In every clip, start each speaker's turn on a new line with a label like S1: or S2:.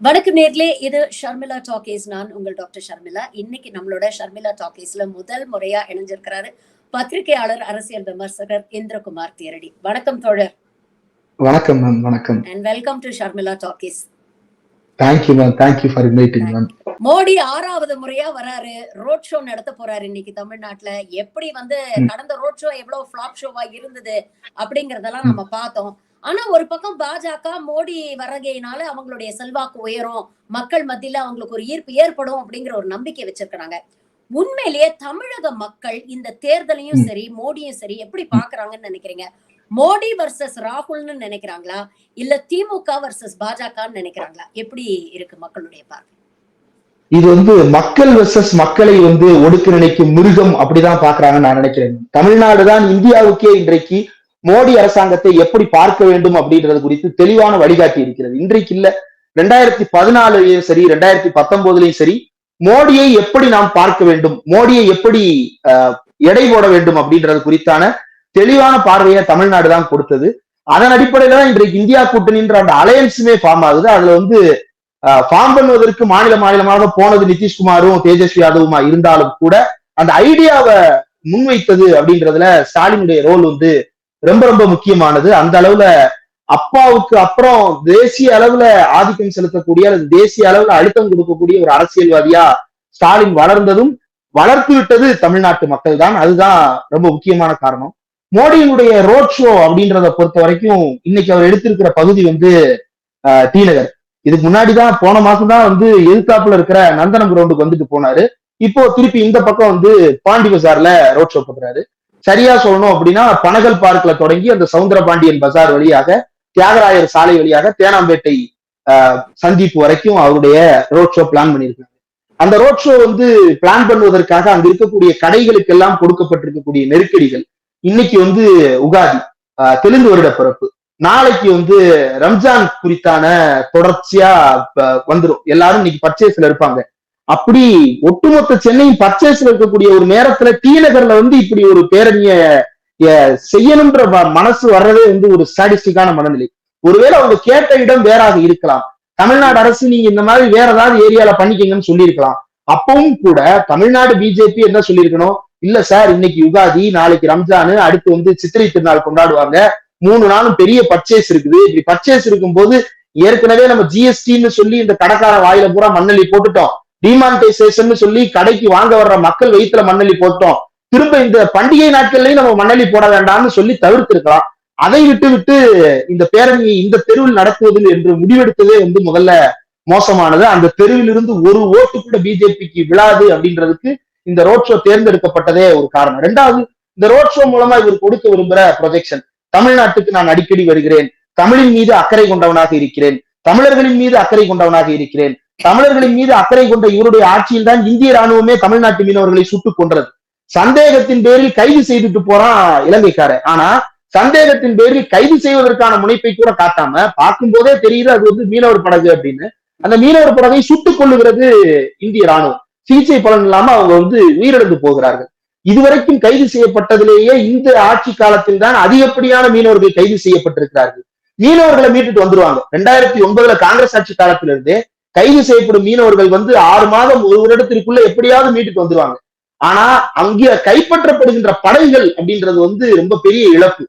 S1: வணக்கம் நேர்களே, இது ஷர்மிளா டாக்கீஸ். நான் உங்கள் டாக்டர் ஷர்மிளா. இன்னைக்கு நம்மளோட ஷர்மிளா டாக்கீஸ்ல முதல் முறையா இணைஞ்சிருக்கிறாரு பத்திரிகையாளர், அரசியல் விமர்சகர் இந்திரகுமார் தேரடி. வணக்கம் தோழர்.
S2: வணக்கம் மேம். வணக்கம்
S1: and welcome to Sharmila talkies.
S2: Thank you ma'am. Thank you for inviting ma'am.
S1: Modi 6வது முறையா வராரு, ரோட் ஷோ நடத்த போறாரு இன்னைக்கு தமிழ்நாட்டுல. எப்படி கடந்த ரோட் ஷோ எவ்வளவு ஃபிளாப் ஷோவா இருந்தது அப்படிங்கறதெல்லாம் நம்ம பார்த்தோம். ஆனா ஒரு பக்கம் பாஜக மோடி வரகையினால அவங்களுடைய செல்வாக்கு உயரும், மக்கள் மத்தியில அவங்களுக்கு ஒரு ஈர்ப்பு ஏற்படும் அப்படிங்கிற ஒரு நம்பிக்கை வச்சிருக்கிறாங்க. உண்மையிலேயே தமிழக மக்கள் இந்த தேர்தலையும் சரி மோடியும் சரி எப்படி பாக்குறாங்கன்னு நினைக்கிறீங்க? மோடி வர்சஸ் ராகுல்னு நினைக்கிறாங்களா, இல்ல திமுக வர்சஸ் பாஜகன்னு நினைக்கிறாங்களா? எப்படி இருக்கு மக்களுடைய பார்வை?
S2: இது மக்கள் வெர்சஸ் மக்களை ஒடுக்க நினைக்கும் மிருகம் அப்படிதான் பாக்குறாங்கன்னு நான் நினைக்கிறேன். தமிழ்நாடுதான் இந்தியாவுக்கே இன்றைக்கு மோடி அரசாங்கத்தை எப்படி பார்க்க வேண்டும் அப்படின்றது குறித்து தெளிவான வழிகாட்டி இருக்கிறது. இன்றைக்கு இல்ல, 2014 சரி, 2019 சரி, மோடியை எப்படி நாம் பார்க்க வேண்டும், மோடியை எப்படி எடை போட வேண்டும் அப்படின்றது குறித்தான தெளிவான பார்வையை தமிழ்நாடு தான் கொடுத்தது. அதன் அடிப்படையில தான் இன்றைக்கு இந்தியா கூட்டணின்ற அந்த அலையன்ஸுமே ஃபார்ம் ஆகுது. அதுல ஃபார்ம் பண்ணுவதற்கு மாநிலமாக போனது நிதிஷ்குமாரும் தேஜஸ்வி யாதவுமா இருந்தாலும் கூட அந்த ஐடியாவை முன்வைத்தது அப்படின்றதுல ஸ்டாலினுடைய ரோல் ரொம்ப ரொம்ப முக்கியமானது. அந்த அளவுல அப்பாவுக்கு அப்புறம் தேசிய அளவுல ஆதிக்கம் செலுத்தக்கூடிய அல்லது தேசிய அளவுல அழுத்தம் கொடுக்கக்கூடிய ஒரு அரசியல்வாதியா ஸ்டாலின் வளர்ந்ததும் வளர்த்து விட்டது தமிழ்நாட்டு மக்கள் தான். அதுதான் ரொம்ப முக்கியமான காரணம். மோடியினுடைய ரோட் ஷோ அப்படின்றத பொறுத்த வரைக்கும் இன்னைக்கு அவர் எடுத்திருக்கிற பகுதி டி நகர். இதுக்கு முன்னாடிதான் போன மாசம் தான் எதிர்த்தாப்புல இருக்கிற நந்தனம் கிரவுண்டுக்கு வந்துட்டு போனாரு. இப்போ திருப்பி இந்த பக்கம் பாண்டி பஜார்ல ரோட் ஷோ பண்றாரு. சரியா சொல்லணும் அப்படின்னா பனகல் பார்க்ல தொடங்கி அந்த சவுந்தரபாண்டியன் பஜார் வழியாக தியாகராயர் சாலை வழியாக தேனாம்பேட்டை சந்திப்பு வரைக்கும் அவருடைய ரோட் ஷோ பிளான் பண்ணியிருக்காங்க. அந்த ரோட் ஷோ பிளான் பண்ணுவதற்காக அங்க இருக்கக்கூடிய கடைகளுக்கு எல்லாம் கொடுக்கப்பட்டிருக்கக்கூடிய நெருக்கடிகள், இன்னைக்கு உகாதி, தெலுங்கு வருட பிறப்பு, நாளைக்கு ரம்ஜான் குறித்தான தொடர்ச்சியா வந்துடும். எல்லாரும் இன்னைக்கு பர்ச்சேஸ்ல இருப்பாங்க. அப்படி ஒட்டுமொத்த சென்னையும் பர்ச்சேஸ்ல இருக்கக்கூடிய ஒரு நேரத்துல டி நகர்ல இப்படி ஒரு பேரணிய செய்யணும்ன்ற மனசு வர்றதே ஒரு சாடிஸ்டிக்கான மனநிலை. ஒருவேளை அவங்க கேட்ட இடம் வேறாக இருக்கலாம். தமிழ்நாடு அரசு நீங்க இந்த மாதிரி வேற ஏதாவது ஏரியால பண்ணிக்கங்கன்னு சொல்லியிருக்கலாம். அப்பவும் கூட தமிழ்நாடு பிஜேபி என்ன சொல்லியிருக்கணும், இல்ல சார் இன்னைக்கு யுகாதி, நாளைக்கு ரம்ஜானு, அடுத்து சித்திரை திருநாள் கொண்டாடுவாங்க, 3 நாளும் பெரிய பர்ச்சேஸ் இருக்குது. இப்படி பர்ச்சேஸ் இருக்கும்போது ஏற்கனவே நம்ம ஜிஎஸ்டின்னு சொல்லி இந்த கடைக்கார வாயில பூரா மண்ணள்ளி போட்டுட்டோம், டிமானிட்டைசேஷன் சொல்லி கடைக்கு வாங்க வர்ற மக்கள் வயிற்றுல மண்ணள்ளி போட்டோம், திரும்ப இந்த பண்டிகை நாட்கள்லயும் நம்ம மண்ணள்ளி போட வேண்டாம்னு சொல்லி தவிர்த்திருக்கலாம். அதை விட்டு இந்த பேரணியை இந்த தெருவில் நடத்துவது என்று முடிவெடுத்ததே முதல்ல மோசமானது. அந்த தெருவில் இருந்து ஒரு ஓட்டு கூட பிஜேபிக்கு விழாது அப்படின்றதுக்கு இந்த ரோட் ஷோ தேர்ந்தெடுக்கப்பட்டதே ஒரு காரணம். 2வது, இந்த ரோட் ஷோ மூலமா இவர் கொடுக்க விரும்புற ப்ரொஜெக்ஷன், தமிழ்நாட்டுக்கு நான் அடிக்கடி வருகிறேன், தமிழின் மீது அக்கறை கொண்டவனாக இருக்கிறேன், தமிழர்களின் மீது அக்கறை கொண்டவனாக இருக்கிறேன், தமிழர்களின் மீது அக்கறை கொண்ட இவருடைய ஆட்சியில் தான் இந்திய ராணுவமே தமிழ்நாட்டு மீனவர்களை சுட்டுக் கொன்றது. சந்தேகத்தின் பேரில் கைது செய்துட்டு போறான் இலங்கைக்காரன். ஆனா சந்தேகத்தின் பேரில் கைது செய்வதற்கான முனைப்பை கூட காட்டாம, பார்க்கும் போதே தெரியுது அது மீனவர் படகு அப்படின்னு. அந்த மீனவர் படகை சுட்டுக் கொள்ளுகிறது இந்திய ராணுவம். சிகிச்சை பலன் இல்லாம அவங்க உயிரிழந்து போகிறார்கள். இதுவரைக்கும் கைது செய்யப்பட்டதிலேயே இந்த ஆட்சி காலத்தில் தான் அதிகப்படியான மீனவர்கள் கைது செய்யப்பட்டிருக்கிறார்கள். மீனவர்களை மீட்டுட்டு வந்துருவாங்க. 2009 காங்கிரஸ் ஆட்சி காலத்திலிருந்தே கைது செய்யப்படும் மீனவர்கள் 6 மாதம் ஒரு வருடத்திற்குள்ள எப்படியாவது மீட்டுட்டு வந்துருவாங்க. ஆனா அங்கே கைப்பற்றப்படுகின்ற படகுகள் அப்படின்றது ரொம்ப பெரிய இழப்பு.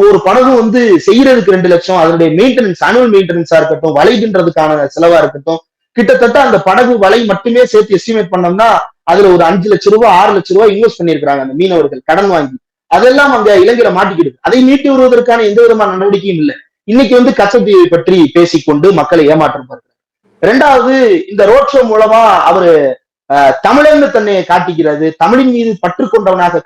S2: ஒரு படகும் செய்யறதுக்கு 2 லட்சம், அதனுடைய மெயின்டெனன்ஸ், ஆனுவல் மெயின்டெனன்ஸா இருக்கட்டும், வலைகின்றதுக்கான செலவா இருக்கட்டும், கிட்டத்தட்ட அந்த படகு வலை மட்டுமே சேர்த்து எஸ்டிமேட் பண்ணோம்னா அதுல ஒரு 5 லட்சம் ரூபாய் 6 லட்சம் ரூபாய் இன்வெஸ்ட் பண்ணிருக்காங்க அந்த மீனவர்கள் கடன் வாங்கி. அதெல்லாம் அங்க இலங்கையில மாட்டிக்கிடுது. அதை மீட்டு வருவதற்கான எந்த விதமான நடவடிக்கையும் இல்லை. இன்னைக்கு கச்சத்தீவை பற்றி பேசிக்கொண்டு மக்களை ஏமாற்றம் பார்க்கிறார். 2வது, இந்த ரோட் ஷோ மூலமா அவரு தமிழன்னு தன்னை காட்டிக்கிறது, தமிழின் மீது பற்று கொண்டவனாக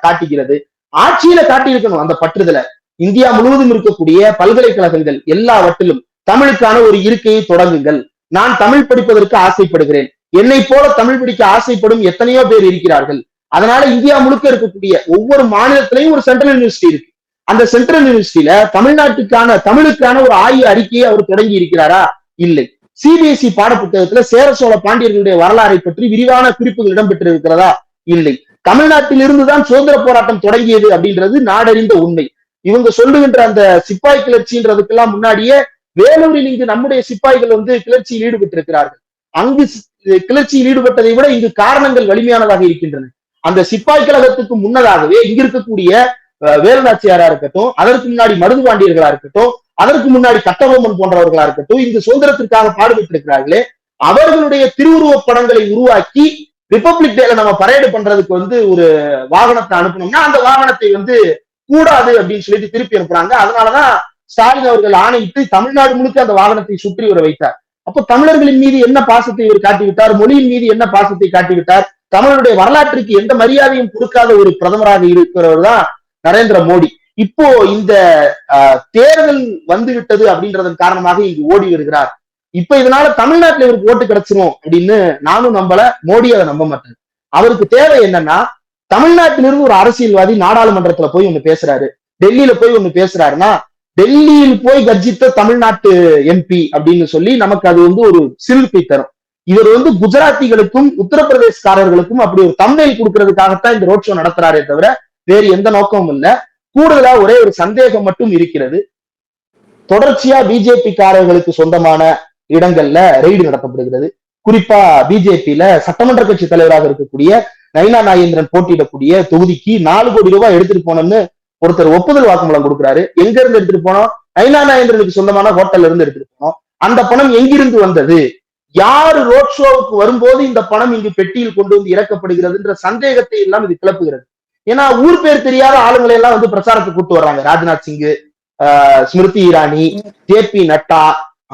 S2: காட்டுகிறது. ஆட்சியில காட்டியிருக்கணும் அந்த பற்றுதல. இந்தியா முழுவதும் இருக்கக்கூடிய பல்கலைக்கழகங்கள் எல்லாவற்றிலும் தமிழுக்கான ஒரு இருக்கையை தொடங்குங்கள், நான் தமிழ் படிப்பதற்கு ஆசைப்படுகிறேன், என்னை போல தமிழ் படிக்க ஆசைப்படும் எத்தனையோ பேர் இருக்கிறார்கள். அதனால இந்தியா முழுக்க இருக்கக்கூடிய ஒவ்வொரு மாநிலத்திலையும் ஒரு சென்ட்ரல் யூனிவர்சிட்டி இருக்கு. அந்த சென்ட்ரல் யூனிவர்சிட்டியில தமிழுக்கான ஒரு ஆய்வு அறிக்கையை அவர் தொடங்கி இருக்கிறாரா? இல்லை. சிபிஎஸ்இ பாடப்புத்தகத்துல சேர சோழ பாண்டியர்களுடைய வரலாறை பற்றி விரிவான குறிப்புகள் இடம்பெற்று இருக்கிறதா? இல்லை. தமிழ்நாட்டில் இருந்துதான் சுதந்திர போராட்டம் தொடங்கியது அப்படின்றது நாடறிந்த உண்மை. இவங்க சொல்லுகின்ற அந்த சிப்பாய் கிளர்ச்சின்றதுக்கெல்லாம் முன்னாடியே வேலூரில் இங்கு நம்முடைய சிப்பாய்கள் வந்து கிளர்ச்சியில் ஈடுபட்டு இருக்கிறார்கள். அங்கு கிளர்ச்சியில் ஈடுபட்டதை விட இங்கு காரணங்கள் வலிமையானதாக இருக்கின்றன. அந்த சிப்பாய் கழகத்துக்கு முன்னதாகவே இங்க இருக்கக்கூடிய வேலுநாச்சியாரா இருக்கட்டும், அதற்கு முன்னாடி மருதுபாண்டியர்களா இருக்கட்டும், அதற்கு முன்னாடி கட்டபொம்மன் போன்றவர்களா இருக்கட்டும், இந்த சுதந்திரத்திற்காக பாடுபட்டு இருக்கிறார்களே, அவர்களுடைய திருவுருவப் படங்களை உருவாக்கி ரிபப்ளிக் டேல நம்ம பரேடு பண்றதுக்கு வந்து ஒரு வாகனத்தை அனுப்பணும்னா அந்த வாகனத்தை வந்து கூடாது அப்படின்னு சொல்லிட்டு திருப்பி அனுப்புறாங்க. அதனாலதான் ஸ்டாலின் அவர்கள் ஆணையிட்டு தமிழ்நாடு முழுக்க அந்த வாகனத்தை சுற்றி வர வைத்தார். அப்போ தமிழர்களின் மீது என்ன பாசத்தை இவர் காட்டிவிட்டார், மொழியின் மீது என்ன பாசத்தை காட்டிவிட்டார், தமிழருடைய வரலாற்றுக்கு எந்த மரியாதையும் கொடுக்காத ஒரு பிரதமராக இருக்கிறவர் தான் நரேந்திர மோடி. இப்போ இந்த தேர்தல் வந்துவிட்டது அப்படின்றதன் காரணமாக இங்கு ஓடி வருகிறார். இப்ப இதனால தமிழ்நாட்டுல இவருக்கு ஓட்டு கிடைச்சிரும் அப்படின்னு நானும் நம்பல, மோடி அதை நம்ப மாட்டார். அவருக்கு தேவை என்னன்னா, தமிழ்நாட்டிலிருந்து ஒரு அரசியல்வாதி நாடாளுமன்றத்துல போய் ஒண்ணு பேசுறாரு, டெல்லியில போய் ஒண்ணு பேசுறாருன்னா, டெல்லியில் போய் கர்ஜித்த தமிழ்நாட்டு எம்பி அப்படின்னு சொல்லி நமக்கு அது வந்து ஒரு சிலிர்ப்பை தரும். இவர் வந்து குஜராத்திகளுக்கும் உத்தரப்பிரதேசக்காரர்களுக்கும் அப்படி ஒரு தம்ப்நெயில் கொடுக்கறதுக்காகத்தான் இந்த ரோட் ஷோ நடத்துறாரே தவிர வேறு எந்த நோக்கமும் இல்ல. கூடுதலா ஒரே ஒரு சந்தேகம் மட்டும் இருக்கிறது. தொடர்ச்சியா பிஜேபி காரர்களுக்கு சொந்தமான இடங்கள்ல ரெய்டு நடத்தப்படுகிறது. குறிப்பா பிஜேபியில சட்டமன்ற கட்சி தலைவராக இருக்கக்கூடிய நயினா நாகேந்திரன் போட்டியிடக்கூடிய தொகுதிக்கு 4 கோடி ரூபாய் எடுத்துட்டு போனோம்னு ஒருத்தர் ஒப்புதல் வாக்குமூலம் கொடுக்குறாரு. எங்க இருந்து எடுத்துட்டு போனோம்? நயினா நாகேந்திரனுக்கு சொந்தமான ஹோட்டல்ல இருந்து எடுத்துட்டு போனோம். அந்த பணம் எங்கிருந்து வந்தது? யாரு ரோட் ஷோவுக்கு வரும்போது இந்த பணம் இங்கு பெட்டியில் கொண்டு வந்து இறக்கப்படுகிறதுன்ற சந்தேகத்தை எல்லாம் இது கிளப்புகிறது. ஏன்னா ஊர் பேர் தெரியாத ஆளுங்களை எல்லாம் வந்து பிரச்சாரத்துக்கு கூட்டு வர்றாங்க. ராஜ்நாத் சிங், ஸ்மிருதி இரானி, ஜே.பி. நட்டா,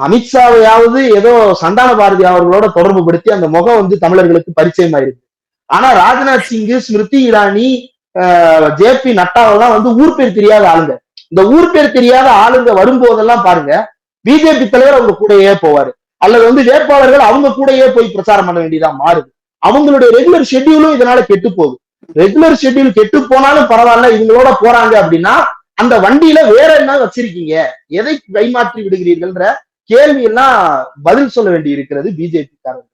S2: அமித்ஷாவையாவது ஏதோ சந்தான பாரதி அவர்களோட தொடர்பு படுத்தி அந்த முகம் வந்து தமிழர்களுக்கு பரிச்சயமா இருக்கு. ஆனா ராஜ்நாத் சிங், ஸ்மிருதி இரானி, ஜே.பி. நட்டாவெல்லாம் வந்து ஊர் பேர் தெரியாத ஆளுங்க. இந்த ஊர் பேர் தெரியாத ஆளுங்க வரும்போதெல்லாம் பாருங்க, பிஜேபி தலைவர் அவங்க கூடயே போவாரு, அல்லது வந்து வேட்பாளர்கள் அவங்க கூடயே போய் பிரச்சாரம் பண்ண வேண்டியதா மாறுது. அவங்களுடைய ரெகுலர் ஷெட்யூலும் இதனால கெட்டு போகுது. ரெகுலர் ஷெட்யூல் கெட்டு போனாலும் பரவாயில்ல, இவங்களோட போறாங்க அப்படின்னா அந்த வண்டியில வேற என்ன வச்சிருக்கீங்க, எதை கைமாற்றி விடுகிறீர்கள்ன்ற கேள்வி எல்லாம் பதில் சொல்ல வேண்டி இருக்கிறது பிஜேபி காரங்க.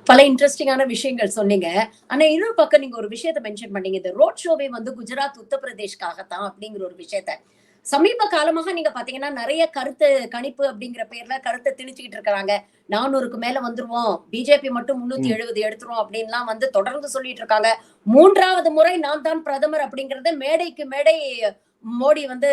S1: பல இன்ட்ரெஸ்டிங்கான விஷயங்கள் சொன்னீங்க. ஆனா இன்னொரு பக்கம் நீங்க ஒரு விஷயத்த மென்ஷன் பண்ணீங்க, இந்த ரோட் ஷோவே வந்து குஜராத் உத்தரப்பிரதேஷ்காகத்தான் அப்படிங்கிற ஒரு விஷயத்த. சமீப காலமாக நீங்க பாத்தீங்கன்னா நிறைய கருத்து கணிப்பு அப்படிங்கிற பேர்ல கருத்தை திணிச்சுக்கிட்டு இருக்கிறாங்க. 400க்கு மேல வந்துருவோம், பிஜேபி மட்டும் 370 எடுத்துரும் அப்படின்லாம் வந்து தொடர்ந்து சொல்லிட்டு இருக்காங்க. 3வது முறை நான் தான் பிரதமர் அப்படிங்கறத மேடைக்கு மேடை மோடி வந்து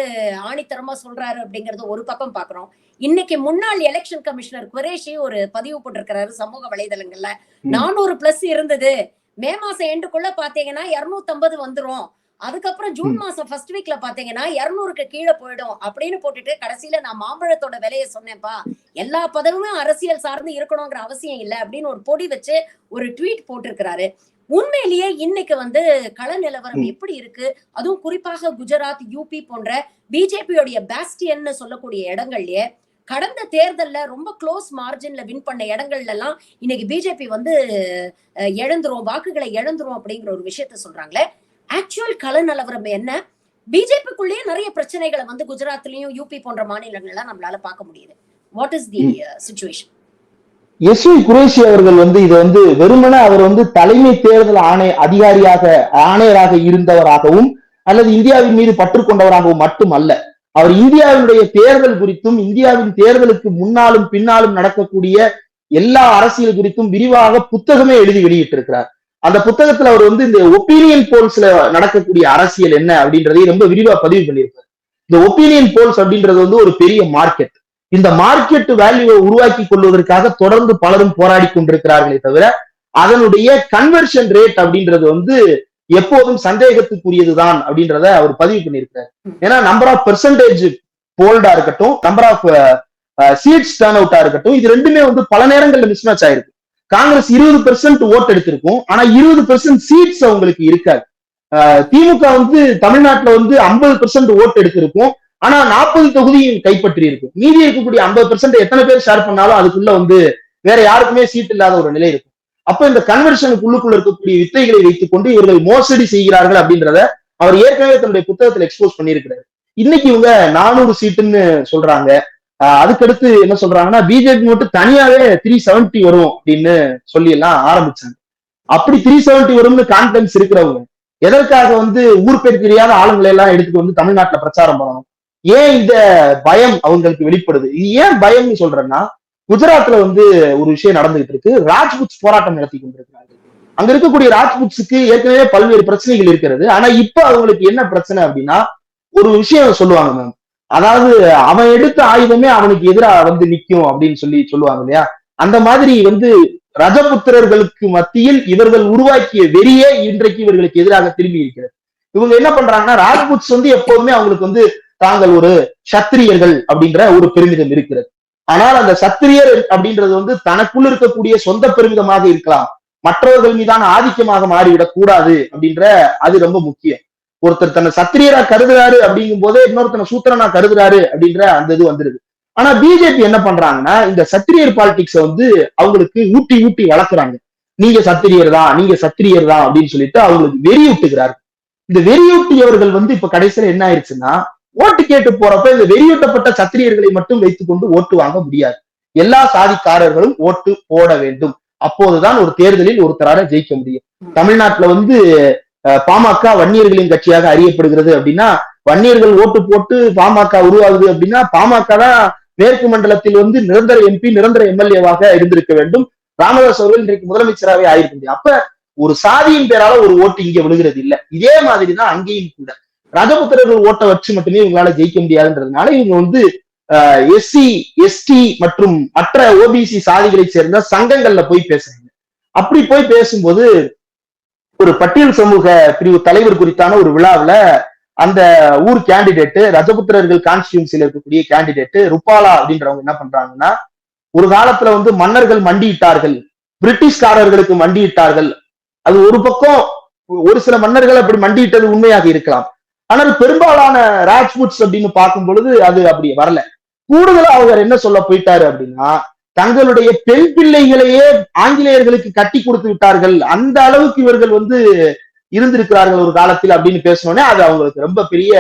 S1: ஆணித்தரமா சொல்றாரு அப்படிங்கறது ஒரு பக்கம் பாக்குறோம். இன்னைக்கு முன்னாள் எலெக்ஷன் கமிஷனர் குரேஷி ஒரு பதிவு போட்டிருக்கிறாரு சமூக வலைதளங்கள்ல, 400+ இருந்தது, மே மாசம் எண்டுக்குள்ள பாத்தீங்கன்னா 250 வந்துரும், அதுக்கப்புறம் ஜூன் மாசம் ஃபர்ஸ்ட் வீக்ல பாத்தீங்கன்னா 200க்கு கீழே போயிடும் அப்படின்னு போட்டுட்டு கடைசியில நான் மாம்பழத்தோட விலையை சொன்னேன்ப்பா, எல்லா பதவியும் அரசியல் சார்ந்து இருக்கணுங்கிற அவசியம் இல்லை அப்படின்னு ஒரு பொடி வச்சு ஒரு ட்வீட் போட்டிருக்கிறாரு. உண்மையிலேயே இன்னைக்கு வந்து கள நிலவரம் எப்படி இருக்கு? அதுவும் குறிப்பாக குஜராத், யூபி போன்ற பிஜேபியோடைய பாஸ்டியன்னு சொல்லக்கூடிய இடங்கள்லயே கடந்த தேர்தல்ல ரொம்ப க்ளோஸ் மார்ஜின்ல வின் பண்ண இடங்கள்ல எல்லாம் இன்னைக்கு பிஜேபி வந்து இழந்துரும், வாக்குகளை இழந்துரும் அப்படிங்கிற ஒரு விஷயத்த சொல்றாங்களே. ஆக்சுவல் கள நிலவரம் என்ன? பிஜேபிக்குள்ளேயே நிறைய பிரச்சனைகளை வந்து குஜராத்லயும் யூபி போன்ற மாநிலங்கள்ல நம்மளால பார்க்க முடியுது. What is the situation?
S2: S V. Quraishi அவர்கள் வந்து இதை வந்து வெறுமனே அவர் வந்து தலைமை தேர்தல் ஆணையராக இருந்தவராகவும் அல்லது இந்தியாவின் மீது பற்று கொண்டவராகவும் மட்டுமல்ல, அவர் இந்தியாவினுடைய தேர்தல் குறித்தும் இந்தியாவின் தேர்தலுக்கு முன்னாலும் பின்னாலும் நடக்கக்கூடிய எல்லா அரசியல் குறித்தும் விரிவாக புத்தகமே எழுதி வெளியிட்டிருக்கிறார். அந்த புத்தகத்துல அவர் வந்து இந்த ஒப்பீனியன் போல்ஸ்ல நடக்கக்கூடிய அரசியல் என்ன அப்படின்றதை ரொம்ப விரிவா பதிவு பண்ணியிருக்காரு. இந்த ஒப்பீனியன் போல்ஸ் அப்படின்றது வந்து ஒரு பெரிய மார்க்கெட். இந்த மார்க்கெட் வேல்யூவை உருவாக்கி கொள்வதற்காக தொடர்ந்து பலரும் போராடி கொண்டிருக்கிறார்களே தவிர அதனுடைய கன்வர்ஷன் ரேட் அப்படின்றது வந்து எப்போதும் சந்தேகத்துக்குரியதுதான் அப்படின்றத அவர் பதிவு பண்ணியிருக்காரு. ஏன்னா நம்பர் ஆஃப் பெர்சன்டேஜ் போல்டா இருக்கட்டும், நம்பர் ஆஃப் சீட்ஸ் டர்ன் அவுட்டா இருக்கட்டும், இது ரெண்டுமே வந்து பல நேரங்கள்ல மிஸ்மேட்ச் ஆயிருக்கு. காங்கிரஸ் 20% ஓட்டு எடுத்திருக்கும், ஆனா 20% சீட்ஸ் அவங்களுக்கு இருக்காது. திமுக வந்து தமிழ்நாட்டுல வந்து 50% ஓட்டு எடுத்திருக்கும், ஆனா 40 தொகுதியும் கைப்பற்றி இருக்கும். மீதி இருக்கக்கூடிய 50% எத்தனை பேர் ஷேர் பண்ணாலும் அதுக்குள்ள வந்து வேற யாருக்குமே சீட் இல்லாத ஒரு நிலை இருக்கும். அப்ப இந்த கன்வர்ஷனுக்குள்ளுக்குள்ள இருக்கக்கூடிய வித்தைகளை வைத்துக் கொண்டு இவர்கள் மோசடி செய்கிறார்கள் அப்படின்றத அவர் ஏற்கனவே தன்னுடைய புத்தகத்தில் எக்ஸ்போஸ் பண்ணியிருக்கிறார். இன்னைக்கு இவங்க 400 சீட்டுன்னு சொல்றாங்க. அதுக்கடுத்து என்ன சொல்றாங்கன்னா பிஜேபி மட்டும் தனியாவே 370 வரும் அப்படின்னு சொல்லி எல்லாம் ஆரம்பிச்சாங்க. அப்படி 370 வரும்னு கான்பிடன்ஸ் இருக்கிறவங்க எதற்காக வந்து ஊர் பேர் தெரியாத ஆளுங்களை எல்லாம் எடுத்துட்டு வந்து தமிழ்நாட்டுல பிரச்சாரம் பண்ணணும்? ஏன் இந்த பயம் அவங்களுக்கு வெளிப்படுது? இது ஏன் பயம்னு சொல்றேன்னா, குஜராத்ல வந்து ஒரு விஷயம் நடந்துகிட்டு இருக்கு. ராஜ்புட்ஸ் போராட்டம் நடத்தி கொண்டிருக்கிறார்கள். அங்க இருக்கக்கூடிய ராஜ்புட்ஸுக்கு ஏற்கனவே பல்வேறு பிரச்சனைகள் இருக்கிறது. ஆனா இப்ப அவங்களுக்கு என்ன பிரச்சனை அப்படின்னா, ஒரு விஷயம் சொல்லுவாங்க மேம். அதாவது அவன் எடுத்த ஆயுதமே அவனுக்கு எதிராக வந்து நிக்கும் அப்படின்னு சொல்லுவாங்க இல்லையா? அந்த மாதிரி வந்து ரஜபுத்திரர்களுக்கு மத்தியில் இவர்கள் உருவாக்கிய வெறியே இன்றைக்கு இவர்களுக்கு எதிராக திரும்பி இருக்கிறது. இவங்க என்ன பண்றாங்கன்னா, ராஜ்புட்ஸ் வந்து எப்போதுமே அவங்களுக்கு வந்து தாங்கள் ஒரு சத்திரியர்கள் அப்படின்ற ஒரு பெருமிதம் இருக்கிறது. ஆனால் அந்த சத்திரியர் அப்படின்றது வந்து தனக்குள்ள இருக்கக்கூடிய சொந்த பெருமிதமாக இருக்கலாம், மற்றவர்கள் மீதான ஆதிக்கமாக மாறிவிடக் கூடாது அப்படின்ற அது ரொம்ப முக்கியம். ஒருத்தர் தன்னை சத்திரியரா கருதுறாரு அப்படிங்கும் போதே இன்னொருத்தனை சூத்திரனா கருதுறாரு அப்படின்ற அந்த இது வந்துருது. ஆனா பிஜேபி என்ன பண்றாங்கன்னா, இந்த சத்திரியர் பாலிடிக்ஸ வந்து அவங்களுக்கு ஊட்டி ஊட்டி வளர்க்குறாங்க. நீங்க சத்திரியர் தான், நீங்க சத்திரியர் தான் அப்படின்னு சொல்லிட்டு அவங்களுக்கு வெறியூட்டுகிறார். இந்த வெறியூட்டியவர்கள் வந்து இப்ப கடைசியில என்ன ஆயிடுச்சுன்னா, ஓட்டு கேட்டு போறப்ப இந்த வெறியூட்டப்பட்ட சத்திரியர்களை மட்டும் வைத்துக் கொண்டு ஓட்டு வாங்க முடியாது. எல்லா சாதிக்காரர்களும் ஓட்டு போட வேண்டும். அப்போதுதான் ஒரு தேர்தலில் ஒருத்தரால ஜெயிக்க முடியும். தமிழ்நாட்டுல வந்து பாமக வன்னியர்களின் கட்சியாக அறியப்படுகிறது அப்படின்னா, வன்னியர்கள் ஓட்டு போட்டு பாமக உருவாகுது அப்படின்னா, பாமக தான் மேற்கு மண்டலத்தில் வந்து நிரந்தர எம்பி, நிரந்தர எம்எல்ஏவாக இருந்திருக்க வேண்டும். ராமதாஸ் அவர்கள் இன்றைக்கு முதலமைச்சராகவே ஆயிருக்க முடியும். அப்ப ஒரு சாதியின் பேரால ஒரு ஓட்டு இங்க விழுகிறது இல்ல. இதே மாதிரிதான் அங்கேயும் கூட ரஜபுத்திரர்கள் ஓட்டை வச்சு மட்டுமே இவங்களால ஜெயிக்க முடியாதுன்றதுனால இவங்க வந்து எஸ்சி, எஸ்டி மற்றும் மற்ற ஓபிசி சாதிகளை சேர்ந்த சங்கங்கள்ல போய் பேசுறாங்க. அப்படி போய் பேசும்போது ஒரு பட்டியல் சமூக பிரிவு தலைவர் குறித்தான ஒரு விழாவில் அந்த ஊர் கேண்டிடேட், ரஜபுத்திரர்கள் கான்ஸ்டிடியூன்சில இருக்கக்கூடிய கேண்டிடேட் ருப்பாலா அப்படின்றவங்க என்ன பண்றாங்கன்னா, ஒரு காலத்துல வந்து மன்னர்கள் மண்டியிட்டார்கள், பிரிட்டிஷ்காரர்களுக்கு மண்டியிட்டார்கள். அது ஒரு பக்கம் ஒரு சில மன்னர்கள் அப்படி மண்டியிட்டது உண்மையாக இருக்கலாம். ஆனால் பெரும்பாலான ராஜ்புட்ஸ் அப்படின்னு பார்க்கும் பொழுது அது அப்படி வரல. கூடுதலா அவர் என்ன சொல்ல போயிட்டாரு அப்படின்னா, தங்களுடைய பெண் பிள்ளைகளையே ஆங்கிலேயர்களுக்கு கட்டி கொடுத்து விட்டார்கள், அந்த அளவுக்கு இவர்கள் வந்து இருந்திருக்கிறார்கள் ஒரு காலத்தில் அப்படின்னு பேசணுன்னே அது அவங்களுக்கு ரொம்ப பெரிய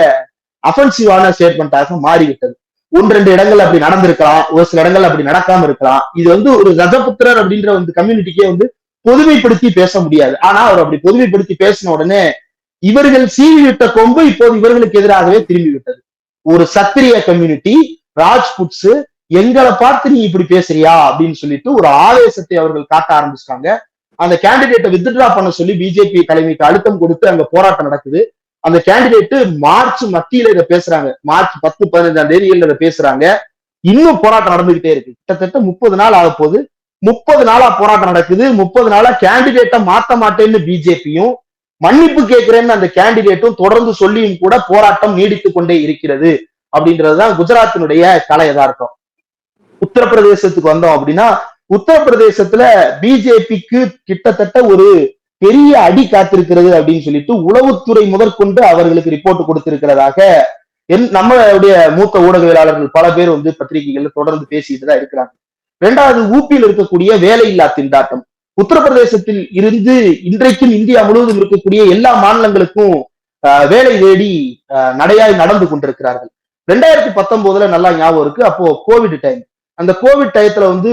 S2: அஃபென்சிவான ஸ்டேட்மெண்டாக மாறிவிட்டது. ஒன்று ரெண்டு இடங்கள் அப்படி நடந்திருக்கலாம், ஒரு சில இடங்கள் அப்படி நடக்காம இருக்கலாம். இது வந்து ஒரு ரஜபுத்திரர் அப்படின்ற வந்து கம்யூனிட்டிக்கே வந்து பொதுமைப்படுத்தி பேச முடியாது. ஆனா அவர் அப்படி பொதுமைப்படுத்தி பேசின உடனே இவர்கள் சீவி விட்ட கொம்பு இப்போது இவர்களுக்கு எதிராகவே திரும்பி விட்டது. ஒரு சத்திரிய கம்யூனிட்டி, ராஜ்புட்ஸ் எங்களை பார்த்து நீ இப்படி பேசுறியா அப்படின்னு சொல்லிட்டு ஒரு ஆவேசத்தை அவர்கள் காட்ட ஆரம்பிச்சிட்டாங்க. அந்த கேண்டிடேட்டை வித்ட்ரா பண்ண சொல்லி பிஜேபி தலைமைக்கு அழுத்தம் கொடுத்து அங்க போராட்டம் நடக்குது. அந்த கேண்டிடேட் மார்ச் மத்தியில இதை பேசுறாங்க, மார்ச் 10, 15ஆம் தேதியில் இதை பேசுறாங்க. இன்னும் போராட்டம் நடந்துகிட்டே இருக்கு. கிட்டத்தட்ட 30 நாள் ஆக போகுது. 30 நாளா போராட்டம் நடக்குது. 30 நாளா கேண்டிடேட்டை மாத்த மாட்டேன்னு பிஜேபியும், மன்னிப்பு கேட்கிறேன்னு அந்த கேண்டிடேட்டும் தொடர்ந்து சொல்லியும் கூட போராட்டம் நீடித்துக் கொண்டே இருக்கிறது அப்படின்றதுதான் குஜராத்தினுடைய கலை யதார்த்தம். உத்தரப்பிரதேசத்துக்கு வந்தோம் அப்படின்னா, உத்தரப்பிரதேசத்துல பிஜேபிக்கு கிட்டத்தட்ட ஒரு பெரிய அடி காத்திருக்கிறது அப்படின்னு சொல்லிட்டு உளவுத்துறை முதற்கொண்டு அவர்களுக்கு ரிப்போர்ட் கொடுத்திருக்கிறதாக நம்மளுடைய மூத்த ஊடகவியலாளர்கள் பல பேர் வந்து பத்திரிகைகள்ல தொடர்ந்து பேசிட்டு தான் இருக்கிறாங்க. இரண்டாவது, ஊபியில் இருக்கக்கூடிய வேலையில்லா திண்டாட்டம். உத்தரப்பிரதேசத்தில் இருந்து இன்றைக்கும் இந்தியா முழுவதும் இருக்கக்கூடிய எல்லா மாநிலங்களுக்கும் வேலை தேடி நடையாய் நடந்து கொண்டிருக்கிறார்கள். 2019 நல்லா ஞாபகம் இருக்கு. அப்போ கோவிட் டைம். அந்த கோவிட் டயத்துல வந்து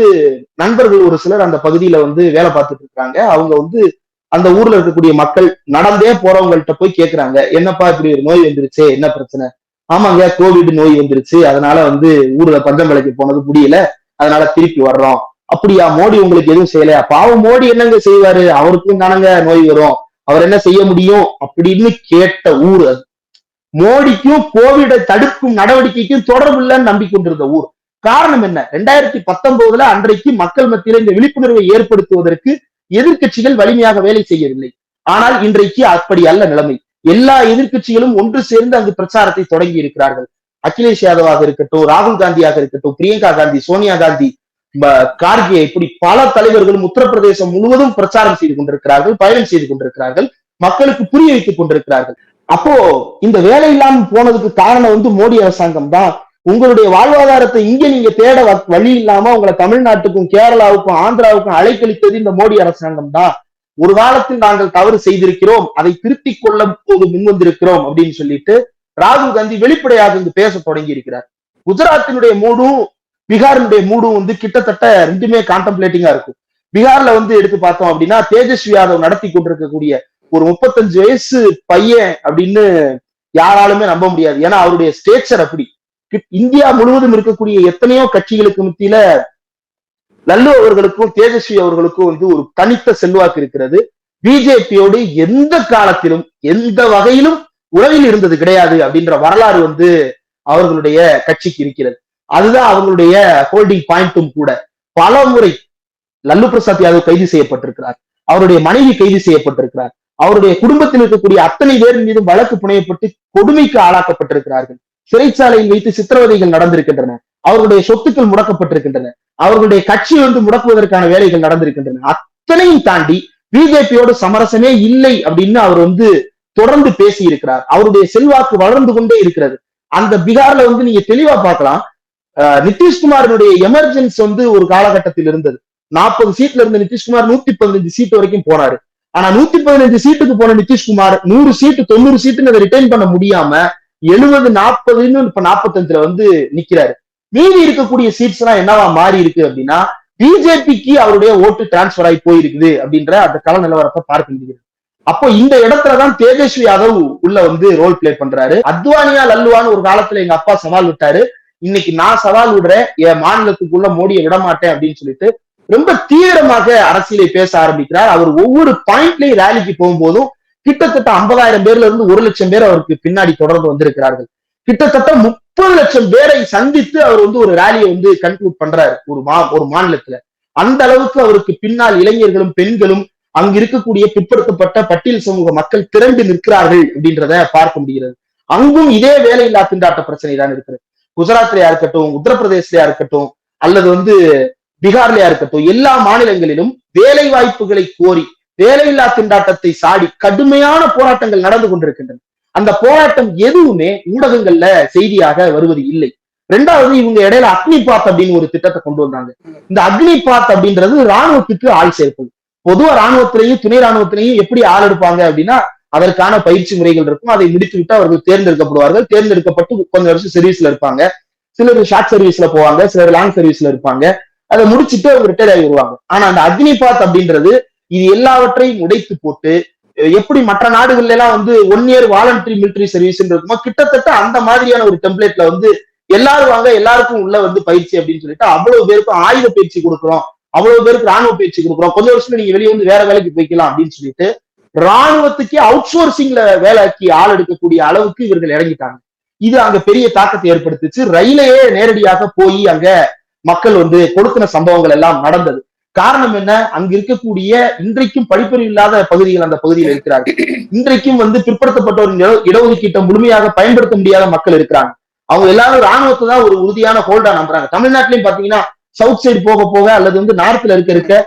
S2: நண்பர்கள் ஒரு சிலர் அந்த பகுதியில வந்து வேலை பார்த்துட்டு இருக்காங்க. அவங்க வந்து அந்த ஊர்ல இருக்கக்கூடிய மக்கள் நடந்தே போறவங்கள்ட்ட போய் கேட்கிறாங்க, என்னப்பா இப்படி ஒரு நோய் வந்துருச்சு, என்ன பிரச்சனை? ஆமாங்க, கோவிட் நோய் வந்துருச்சு, அதனால வந்து ஊர்ல பஞ்சம் விலைக்கு போனது முடியல, அதனால திருப்பி வர்றோம். அப்படியா, மோடி உங்களுக்கு எதுவும் செய்யலையா? பாவம் மோடி என்னங்க செய்வாரு, அவருக்கும் தானங்க நோய் வரும், அவர் என்ன செய்ய முடியும் அப்படின்னு கேட்ட ஊர் அது. மோடிக்கும் கோவிடை தடுக்கும் நடவடிக்கைக்கும் தொடர்பு இல்லைன்னு நம்பிக்கொண்டிருந்த ஊர். காரணம் என்ன? 2019 அன்றைக்கு மக்கள் மத்தியில இந்த விழிப்புணர்வை ஏற்படுத்துவதற்கு எதிர்கட்சிகள் வலிமையாக வேலை செய்யவில்லை. ஆனால் இன்றைக்கு அப்படி அல்ல நிலைமை. எல்லா எதிர்கட்சிகளும் ஒன்று சேர்ந்து அங்கு பிரச்சாரத்தை தொடங்கி இருக்கிறார்கள். அகிலேஷ் யாதவாக இருக்கட்டும், ராகுல் காந்தியாக இருக்கட்டும், பிரியங்கா காந்தி, சோனியா காந்தி, கார்கே, இப்படி பல தலைவர்களும் உத்தரப்பிரதேசம் முழுவதும் பிரச்சாரம் செய்து கொண்டிருக்கிறார்கள், பயணம் செய்து கொண்டிருக்கிறார்கள், மக்களுக்கு புரிய வைத்துக் கொண்டிருக்கிறார்கள். அப்போ இந்த வேலை இல்லாமல் போனதுக்கு காரணம் வந்து மோடி அரசாங்கம் தான். உங்களுடைய வாழ்வாதாரத்தை இங்க நீங்க தேட வழி இல்லாம உங்களை தமிழ்நாட்டுக்கும் கேரளாவுக்கும் ஆந்திராவுக்கும் அலைக்கழித்தது இந்த மோடி அரசாங்கம் தான். ஒரு காலத்தில் நாங்கள் தவறு செய்திருக்கிறோம், அதை திருத்திக் கொள்ள போது முன்வந்திருக்கிறோம் அப்படின்னு சொல்லிட்டு ராகுல் காந்தி வெளிப்படையாக இங்கு பேச தொடங்கி இருக்கிறார். குஜராத்தினுடைய மூடும் பீகாரினுடைய மூடும் வந்து கிட்டத்தட்ட ரெண்டுமே கான்டம்ப்ளேட்டிங்கா இருக்கும். பீகார்ல வந்து எடுத்து பார்த்தோம் அப்படின்னா, தேஜஸ்வி யாதவ் நடத்தி கொண்டிருக்கக்கூடிய ஒரு 35 வயசு பையன் அப்படின்னு யாராலுமே நம்ப முடியாது. ஏன்னா அவருடைய ஸ்டேச்சர் அப்படி. இந்தியா முழுவதும் இருக்கக்கூடிய எத்தனையோ கட்சிகளுக்கு மத்தியில லல்லு அவர்களுக்கும் தேஜஸ்வி அவர்களுக்கும் வந்து ஒரு தனித்த செல்வாக்கு இருக்கிறது. பிஜேபியோடு எந்த காலத்திலும் எந்த வகையிலும் உறவில் இருந்தது கிடையாது அப்படின்ற வரலாறு வந்து அவர்களுடைய கட்சிக்கு இருக்கிறது. அதுதான் அவங்களுடைய ஹோல்டிங் பாயிண்டும் கூட. பல முறை லல்லு பிரசாத் யாதவ் கைது செய்யப்பட்டிருக்கிறார், அவருடைய மனைவி கைது செய்யப்பட்டிருக்கிறார், அவருடைய குடும்பத்தில் இருக்கக்கூடிய அத்தனை பேர் மீதும் வழக்கு புனையப்பட்டு கொடுமைக்கு ஆளாக்கப்பட்டிருக்கிறார்கள். சிறைச்சாலையில் வைத்து சித்திரவதைகள் நடந்திருக்கின்றன, அவர்களுடைய சொத்துக்கள் முடக்கப்பட்டிருக்கின்றன, அவர்களுடைய கட்சி வந்து முடக்குவதற்கான வேலைகள் நடந்திருக்கின்றன. அத்தனையும் தாண்டி பிஜேபியோடு சமரசமே இல்லை அப்படின்னு அவர் வந்து தொடர்ந்து பேசி இருக்கிறார். அவருடைய செல்வாக்கு வளர்ந்து கொண்டே இருக்கிறது. அந்த பீகார்ல வந்து நீங்க தெளிவா பார்க்கலாம், நிதிஷ்குமாரினுடைய எமர்ஜென்சி வந்து ஒரு காலகட்டத்தில் இருந்தது. 40 சீட்ல இருந்த நிதிஷ்குமார் 115 சீட் வரைக்கும் போனாரு. ஆனா 115 சீட்டுக்கு போன நிதிஷ்குமார் 100 சீட்டு 90 சீட்டுன்னு அதை ரிட்டைன் பண்ண முடியாம 70-40 இப்ப 45ல வந்து நிக்கிறாரு. மீதி இருக்கக்கூடிய சீட்ஸ் எல்லாம் என்னவா மாறி இருக்கு அப்படின்னா பிஜேபிக்கு அவருடைய ஓட்டு டிரான்ஸ்பர் ஆகி போயிருக்குது அப்படின்ற அந்த கள நிலவரத்தை பார்க்க முடிகிறது. அப்போ இந்த இடத்துலதான் தேஜஸ்வி யாதவ் உள்ள வந்து ரோல் பிளே பண்றாரு. அத்வானியா லல்லுவான்னு ஒரு காலத்துல எங்க அப்பா சவால் விட்டாரு, இன்னைக்கு நான் சவால் விடுறேன், என் மாநிலத்துக்குள்ள மோடியை விட மாட்டேன் அப்படின்னு சொல்லிட்டு ரொம்ப தீவிரமாக அரசியலை பேச ஆரம்பிக்கிறார். அவர் ஒவ்வொரு பாயிண்ட்லயும் ரேலிக்கு போகும்போதும் கிட்டத்தட்ட 50,000 பேர்ல இருந்து 1 லட்சம் பேர் அவருக்கு பின்னாடி தொடர்ந்து வந்திருக்கிறார்கள். கிட்டத்தட்ட 30 லட்சம் பேரை சந்தித்து அவர் வந்து ஒரு ரேலியை வந்து கன்க்ளூட் பண்றாரு ஒரு மாநிலத்துல. அந்த அளவுக்கு அவருக்கு பின்னால் இளைஞர்களும் பெண்களும் அங்க இருக்கக்கூடிய பிற்படுத்தப்பட்ட பட்டியல் சமூக மக்கள் திரண்டு நிற்கிறார்கள் அப்படின்றத பார்க்க முடிகிறது. அங்கும் இதே வேலையில்லா திண்டாட்ட பிரச்சனை தான் இருக்கிறது. குஜராத்லயா இருக்கட்டும், உத்தரப்பிரதேசலயா இருக்கட்டும், அல்லது வந்து பீகார்லயா இருக்கட்டும், எல்லா மாநிலங்களிலும் வேலை வாய்ப்புகளை கோரி வேலையில்லா திண்டாட்டத்தை சாடி கடுமையான போராட்டங்கள் நடந்து கொண்டிருக்கின்றன. அந்த போராட்டம் எதுவுமே ஊடகங்கள்ல செய்தியாக வருவது இல்லை. ரெண்டாவது, இவங்க இடையில அக்னிபாத் அப்படின்னு ஒரு திட்டத்தை கொண்டு வந்தாங்க. இந்த அக்னிபாத் அப்படின்றது ராணுவத்துக்கு ஆள் சேர்ப்பது. பொதுவா ராணுவத்திலையும் துணை ராணுவத்திலையும் எப்படி ஆள் எடுப்பாங்க அப்படின்னா அதற்கான பயிற்சி முறைகள் இருக்கும். அதை முடித்து விட்டு அவர்கள் தேர்ந்தெடுக்கப்படுவார்கள். தேர்ந்தெடுக்கப்பட்டு கொஞ்சம் வருஷம் சர்வீஸ்ல இருப்பாங்க. சிலர் ஷார்ட் சர்வீஸ்ல போவாங்க, சிலர் லாங் சர்வீஸ்ல இருப்பாங்க. அதை முடிச்சுட்டு அவங்க ரிட்டையர் ஆகி வருவாங்க. ஆனா அந்த அக்னிபாத் அப்படின்றது இது எல்லாவற்றையும் உடைத்து போட்டு எப்படி மற்ற நாடுகள்ல எல்லாம் வந்து 1 இயர் வாலண்டரி மிலிட்டரி சர்வீஸ் இருக்குமோ கிட்டத்தட்ட அந்த மாதிரியான ஒரு டெம்ப்ளேட்ல வந்து எல்லாரும் வாங்க, எல்லாருக்கும் உள்ள வந்து பயிற்சி அப்படின்னு சொல்லிட்டு அவ்வளவு பேருக்கும் ஆயுத பயிற்சி கொடுக்குறோம், அவ்வளவு பேருக்கு ராணுவ பயிற்சி கொடுக்குறோம், கொஞ்சம் வருஷத்துல நீங்க வெளியே வந்து வேற வேலைக்கு போய்க்கலாம் அப்படின்னு சொல்லிட்டு ராணுவத்துக்கே அவுட் சோர்சிங்ல வேலைக்கு ஆள் எடுக்கக்கூடிய அளவுக்கு இவர்கள் இறங்கிட்டாங்க. இது அங்க பெரிய தாக்கத்தை ஏற்படுத்துச்சு. ரயிலையே நேரடியாக போய் அங்க மக்கள் வந்து கொடுக்கின சம்பவங்கள் எல்லாம் நடந்தது. காரணம் என்ன? அங்க இருக்கக்கூடிய இன்றைக்கும் படிப்பறிவு இல்லாத பகுதிகள் அந்த பகுதியில் இருக்கிறார்கள். இன்றைக்கும் வந்து பிற்படுத்தப்பட்டோர் இடஒதுக்கீட்டை முழுமையாக பயன்படுத்த முடியாத மக்கள் இருக்கிறாங்க. அவங்க எல்லாரும் ராணுவத்தை தான் ஒரு உறுதியான ஹோல்டா நம்புறாங்க. தமிழ்நாட்டிலையும் பாத்தீங்கன்னா சவுத் சைடு போக போக அல்லது வந்து நார்த்ல இருக்க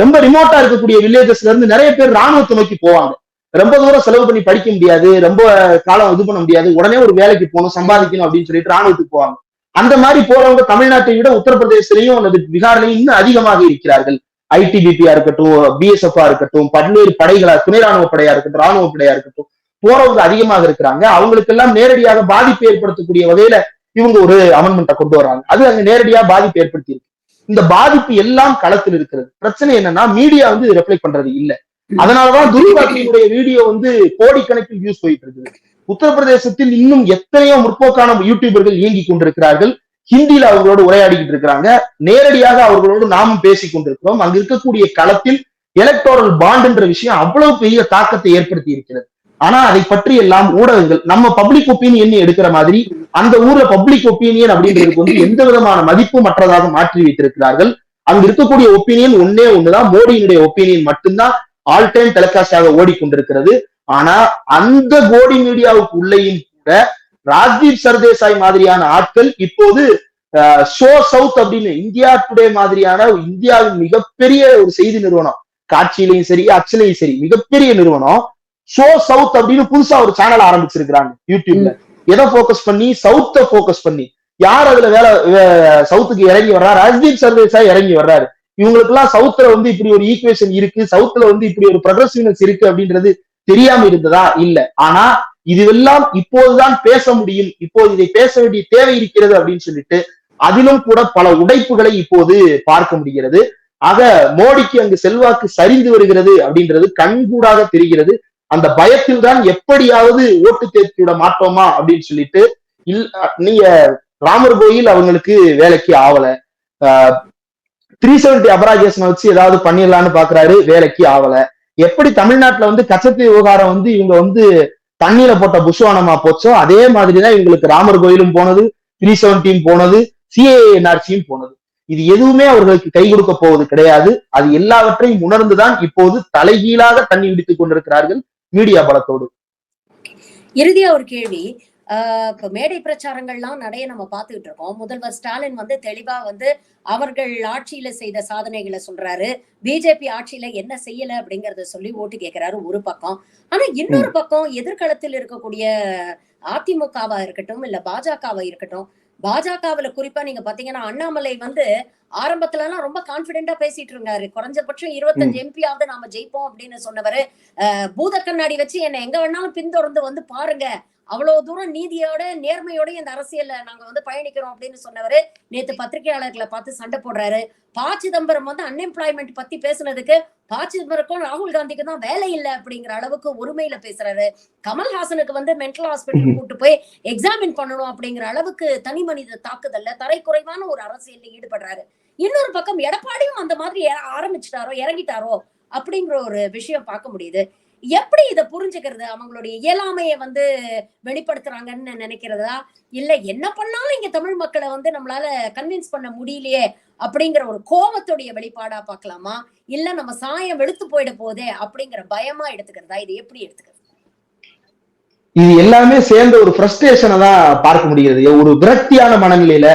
S2: ரொம்ப ரிமோட்டா இருக்கக்கூடிய வில்லேஜஸ்ல இருந்து நிறைய பேர் ராணுவத்தை நோக்கி போவாங்க. ரொம்ப தூரம் செலவு பண்ணி படிக்க முடியாது, ரொம்ப காலம் இது பண்ண முடியாது, உடனே ஒரு வேலைக்கு போகணும், சம்பாதிக்கணும் அப்படின்னு சொல்லிட்டு ராணுவத்துக்கு போவாங்க. அந்த மாதிரி போறவங்க தமிழ்நாட்டை விட உத்தரப்பிரதேசத்திலையும் அல்லது பீகார்லையும் இன்னும் அதிகமாக இருக்கிறார்கள். ஐடிபிபியா இருக்கட்டும், பிஎஸ்எஃப் இருக்கட்டும், பல்வேறு படைகளா, துணை ராணுவ படையா இருக்கட்டும், ராணுவ படையா இருக்கட்டும், போறவங்க அதிகமாக இருக்கிறாங்க. அவங்களுக்கு எல்லாம் நேரடியாக பாதிப்பு ஏற்படுத்தக்கூடிய வகையில இவங்க ஒரு அமெண்ட்மெண்ட்டை கொண்டு வராங்க. அது அங்க நேரடியா பாதிப்பு ஏற்படுத்தி இருக்கு. இந்த பாதிப்பு எல்லாம் களத்தில் இருக்கிறது. பிரச்சனை என்னன்னா மீடியா வந்து ரெஃப்ளெக்ட் பண்றது இல்ல. அதனாலதான் துர்காத்தினுடைய வீடியோ வந்து கோடிக்கணக்கில் வியூஸ் போயிட்டு இருக்குது. உத்தரப்பிரதேசத்தில் இன்னும் எத்தனையோ முற்போக்கான யூடியூபர்கள் இயங்கி கொண்டிருக்கிறார்கள். ஹிந்தியில அவர்களோடு உரையாடிக்கிட்டு இருக்கிறாங்க. நேரடியாக அவர்களோடு நாமும் பேசிக் கொண்டிருக்கிறோம். அங்க இருக்கக்கூடிய களத்தில் எலக்டோரல் பாண்ட் என்ற விஷயம் அவ்வளவு பெரிய தாக்கத்தை ஏற்படுத்தி இருக்கிறது. ஆனா அதை பற்றி எல்லாம் ஊடகங்கள் நம்ம பப்ளிக் ஒப்பீனியன் எடுக்கிற மாதிரி அந்த ஊர்ல பப்ளிக் ஒப்பீனியன் அப்படின்றதுக்கு வந்து எந்த விதமான மதிப்பு மற்றதாக மாற்றி வைத்திருக்கிறார்கள். அங்க இருக்கக்கூடிய ஒப்பீனியன் ஒண்ணுதான், மோடியினுடைய ஒப்பீனியன் மட்டும்தான் ஆல் டைம் டெலிகாஸ்டாக ஓடிக்கொண்டிருக்கிறது. ஆனா அந்த கோடி மீடியாவுக்கு உள்ளேயும் கூட ராஜ்தீப் சர்தேசாய் மாதிரியான ஆட்கள் இப்போது ஷோ சவுத் அப்படின்னு இந்தியா டுடே மாதிரியான இந்தியாவின் மிகப்பெரிய ஒரு செய்தி நிறுவனம், காட்சியிலையும் சரி அச்சிலையும் சரி மிகப்பெரிய நிறுவனம் ஷோ சவுத் அப்படின்னு புதுசா ஒரு சேனல் ஆரம்பிச்சிருக்கிறாங்க யூடியூப்ல. எதை போக்கஸ் பண்ணி? சவுத்த போக்கஸ் பண்ணி. யார் அதுல சவுத்துக்கு இறங்கி வர்றாரு? ராஜ்தீப் சர்தேசாய் இறங்கி வர்றாரு. இவங்களுக்கு எல்லாம் சவுத்துல வந்து இப்படி ஒரு ஈக்குவேஷன் இருக்கு, சவுத்துல வந்து இப்படி ஒரு ப்ரொக்ரெசிவ்னஸ் இருக்கு அப்படின்றது தெரியாம இருந்ததா? இல்ல. ஆனா இதுவெல்லாம் இப்போதுதான் பேச முடியும், இப்போது இதை பேச வேண்டிய தேவை இருக்கிறது அப்படின்னு சொல்லிட்டு அதிலும் கூட பல உடைப்புகளை இப்போது பார்க்க முடிகிறது. ஆக மோடிக்கு அங்கு செல்வாக்கு சரிந்து வருகிறது அப்படின்றது கண்கூடாக தெரிகிறது. அந்த பயத்தில் தான் எப்படியாவது ஓட்டு தேர்ச்சி விட மாட்டோமா அப்படின்னு சொல்லிட்டு நீங்க ராமர் கோயில் அவங்களுக்கு வேலைக்கு ஆவல. 370 அபராஜேஷனை வச்சு ஏதாவது பண்ணிடலான்னு பாக்குறாரு, வேலைக்கு ஆவல. எப்படி தமிழ்நாட்டுல வந்து கச்சத்தீவு விவகாரம் வந்து இவங்க வந்து தண்ணீர போட்ட புஷ்வானமா போச்சோ அதே மாதிரிதான் இவங்களுக்கு ராமர் கோயிலும் போனது, 370 போனது, CAA-NRCயும் போனது. இது எதுவுமே அவர்களுக்கு கை கொடுக்க போவது கிடையாது. அது எல்லாவற்றையும் உணர்ந்துதான் இப்போது தலைகீழாக தண்ணி விடுத்துக் கொண்டிருக்கிறார்கள் மீடியா பலத்தோடு.
S1: இறுதியா ஒரு கேள்வி. இப்ப மேடை பிரச்சாரங்கள்லாம் நிறைய நம்ம பார்த்துக்கிட்டு இருக்கோம். முதல்வர் ஸ்டாலின் வந்து தெளிவா வந்து அவர்கள் ஆட்சியில செய்த சாதனைகளை சொல்றாரு, பிஜேபி ஆட்சியில என்ன செய்யல அப்படிங்கறத சொல்லி ஓட்டு கேட்கிறாரு ஒரு பக்கம். ஆனா இன்னொரு பக்கம் எதிர்காலத்தில் இருக்கக்கூடிய அதிமுகவா இருக்கட்டும் இல்ல பாஜகவா இருக்கட்டும், பாஜகவுல குறிப்பா நீங்க பாத்தீங்கன்னா அண்ணாமலை வந்து ஆரம்பத்துல எல்லாம் ரொம்ப கான்பிடென்டா பேசிட்டு இருந்தாரு. குறைஞ்சபட்சம் 25 MP-ஆவது நாம ஜெயிப்போம் அப்படின்னு சொன்னவரு, பூத கண்ணாடி வச்சு என்ன எங்க வேணாலும் பின்தொடர்ந்து வந்து பாருங்க, அவ்வளவு தூரம் நீதியோட நேர்மையோட இந்த அரசியல்ல நாங்க வந்து பயணிக்கிறோம் அப்படின்னு சொன்னவரு நேத்து பத்திரிகையாளர்களை பார்த்து சண்டை போடுறாரு. ப. சிதம்பரம் வந்து அன்எம்ப்ளாய்மெண்ட் பத்தி பேசுனதுக்கு ப. சிதம்பரக்கும் ராகுல் காந்திக்கு தான் வேலை இல்லை அப்படிங்கிற அளவுக்கு ஒருமையில பேசுறாரு. கமல்ஹாசனுக்கு வந்து மென்டல் ஹாஸ்பிட்டல் கூட்டு போய் எக்ஸாமின் பண்ணணும் அப்படிங்கிற அளவுக்கு தனி மனித தாக்குதல்ல தரைக்குறைவான ஒரு அரசியல்ல ஈடுபடுறாரு. இன்னொரு பக்கம் எடப்பாடியும் அந்த மாதிரி ஆரம்பிச்சிட்டாரோ இறங்கிட்டாரோ அப்படிங்கிற ஒரு விஷயம் பார்க்க முடியுது. எப்படி இதை புரிஞ்சுக்கிறது? அவங்களுடைய இயலாமையை வந்து வெளிப்படுத்துறாங்கன்னு நினைக்கிறதா, இல்ல என்ன பண்ணாலும் இங்க தமிழ் மக்களை வந்து நம்மளால கன்வின்ஸ் பண்ண முடியலையே அப்படிங்கிற ஒரு கோபத்துடைய வெளிப்பாடா பார்க்கலாமா, இல்ல நம்ம சாயம் வெளுத்து போயிட போதே அப்படிங்கிற பயமா எடுத்துக்கிறதா? இது எப்படி எடுத்துக்கிறது?
S2: இது எல்லாமே சேர்ந்த ஒரு ஃப்ரஸ்ட்ரேஷனை தான் பார்க்க முடிகிறது. ஒரு விரக்தியான மனநிலையில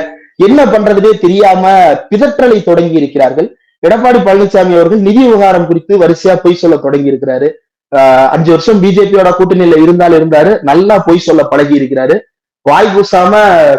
S2: என்ன பண்றதுனே தெரியாம பிதற்றலை தொடங்கி இருக்கிறார்கள். எடப்பாடி பழனிசாமி அவர்கள் நிதி விவகாரம் குறித்து வரிசையா பொய் சொல்ல தொடங்கி இருக்கிறாரு. 5 வருஷம் பிஜேபியோட கூட்டணியில இருந்தாரு, நல்லா பொய் சொல்ல பழகி இருக்கிறாரு. வாய் கூசாம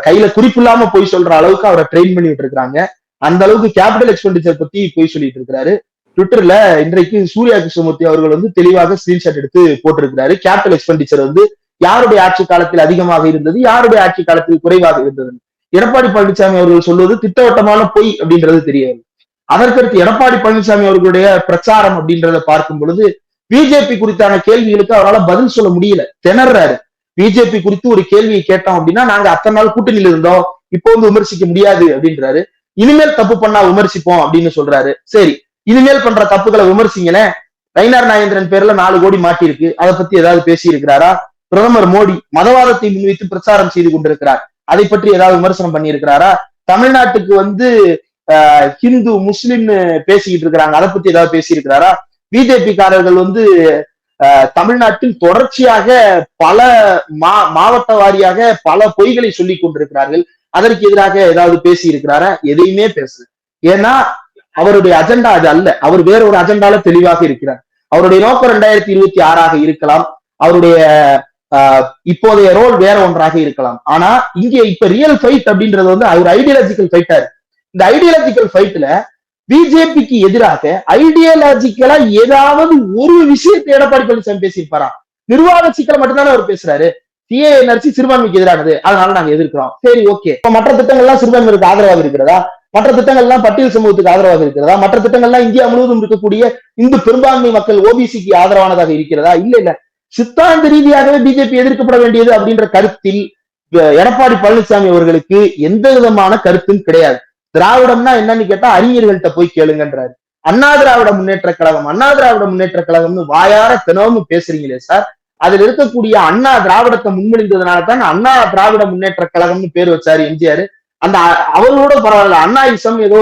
S2: கையில குறிப்பில்லாம பொய் சொல்ற அளவுக்கு அவரை ட்ரெயின் பண்ணிட்டு இருக்காங்க. அந்த அளவுக்கு கேபிட்டல் எக்ஸ்பெண்டிச்சர் பத்தி பொய் சொல்லிட்டு இருக்கிறாரு. ட்விட்டர்ல இன்றைக்கு சூர்யா கிருஷ்ணமூர்த்தி அவர்கள் வந்து தெளிவாக ஸ்கிரீன்ஷாட் எடுத்து போட்டிருக்கிறாரு. கேபிட்டல் எக்ஸ்பெண்டிச்சர் வந்து யாருடைய ஆட்சி காலத்தில் அதிகமாக இருந்தது, யாருடைய ஆட்சி காலத்தில் குறைவாக இருந்தது. எடப்பாடி பழனிசாமி அவர்கள் சொல்வது திட்டவட்டமான பொய் அப்படின்றது தெரியாது. அதற்கடுத்து எடப்பாடி பழனிசாமி அவர்களுடைய பிரச்சாரம் அப்படின்றத பார்க்கும் பொழுது பிஜேபி குறித்தான கேள்விகளுக்கு அவரால் பதில் சொல்ல முடியல, திணறாரு. பிஜேபி குறித்து ஒரு கேள்வியை கேட்டோம் அப்படின்னா நாங்க அத்தனை நாள் கூட்டணியில் இருந்தோம், இப்போ வந்து விமர்சிக்க முடியாது அப்படின்றாரு. இனிமேல் தப்பு பண்ணா விமர்சிப்போம் அப்படின்னு சொல்றாரு. சரி, இனிமேல் பண்ற தப்புகளை விமர்சிங்களேன். நயினார் நாகேந்திரன் பேர்ல 4 கோடி மாட்டிருக்கு, அதை பத்தி ஏதாவது பேசி இருக்கிறாரா? பிரதமர் மோடி மதவாதத்தை முன்வைத்து பிரச்சாரம் செய்து கொண்டிருக்கிறார், அதை பற்றி ஏதாவது விமர்சனம் பண்ணி இருக்கிறாரா? தமிழ்நாட்டுக்கு வந்து ஹிந்து முஸ்லிம்னு பேசிக்கிட்டு இருக்கிறாங்க, அதை பத்தி ஏதாவது பேசி இருக்கிறாரா? பிஜேபி காரர்கள் வந்து தமிழ்நாட்டில் தொடர்ச்சியாக பல மாவட்ட வாரியாக பல பொய்களை சொல்லி கொண்டிருக்கிறார்கள், அதற்கு எதிராக ஏதாவது பேசி இருக்கிறாரா? எதையுமே பேசல. ஏன்னா அவருடைய அஜெண்டா அது அல்ல. அவர் வேற ஒரு அஜெண்டால தெளிவாக இருக்கிறார். அவருடைய நோக்கம் 2026 இருக்கலாம், அவருடைய இப்போதைய ரோல் வேற ஒன்றாக இருக்கலாம். ஆனா இங்க இப்ப ரியல் ஃபைட் அப்படின்றது வந்து ஒரு ஐடியாலஜிக்கல் ஃபைட்டா இருக்கு. இந்த ஐடியாலஜிக்கல் ஃபைட்ல பிஜேபிக்கு எதிராக ஐடியாலஜிக்கலா ஏதாவது ஒரு விஷயத்தை எடப்பாடி பழனிசாமி பேசியிருப்பாரா? நிர்வாக சிக்கலை மட்டும்தானே அவர் பேசுறாரு. CAA-NRC சிறுபான்மைக்கு எதிரானது, அதனால நாங்க எதிர்க்கிறோம். சரி, ஓகே. மற்ற திட்டங்கள்லாம் சிறுபான்மைக்கு ஆதரவாக இருக்கிறதா? மற்ற திட்டங்கள்லாம் பட்டியல் சமூகத்துக்கு ஆதரவாக இருக்கிறதா? மற்ற திட்டங்கள்லாம் இந்தியா முழுவதும் இருக்கக்கூடிய இந்து பெரும்பான்மை மக்கள் OBC-க்கு ஆதரவானதாக இருக்கிறதா? இல்ல இல்ல, சித்தாந்த ரீதியாகவே பிஜேபி எதிர்க்கப்பட வேண்டியது அப்படின்ற கருத்தில் எடப்பாடி பழனிசாமி அவர்களுக்கு எந்த விதமான கருத்தும் கிடையாது. திராவிடம்னா என்னன்னு கேட்டா அறிஞர்கள்ட்ட போய் கேளுங்கன்றாரு. அண்ணா திராவிட முன்னேற்ற கழகம், அண்ணா திராவிட முன்னேற்ற கழகம்னு வாயார தினமும் பேசுறீங்களே சார், அதுல இருக்கக்கூடிய அண்ணா திராவிடத்தை முன்மொழிந்ததுனாலதான் அண்ணா திராவிட முன்னேற்ற கழகம்னு பேர் வச்சாரு எம்ஜிஆர். அந்த அவர்களோட பரவாயில்ல, அண்ணா இசம் ஏதோ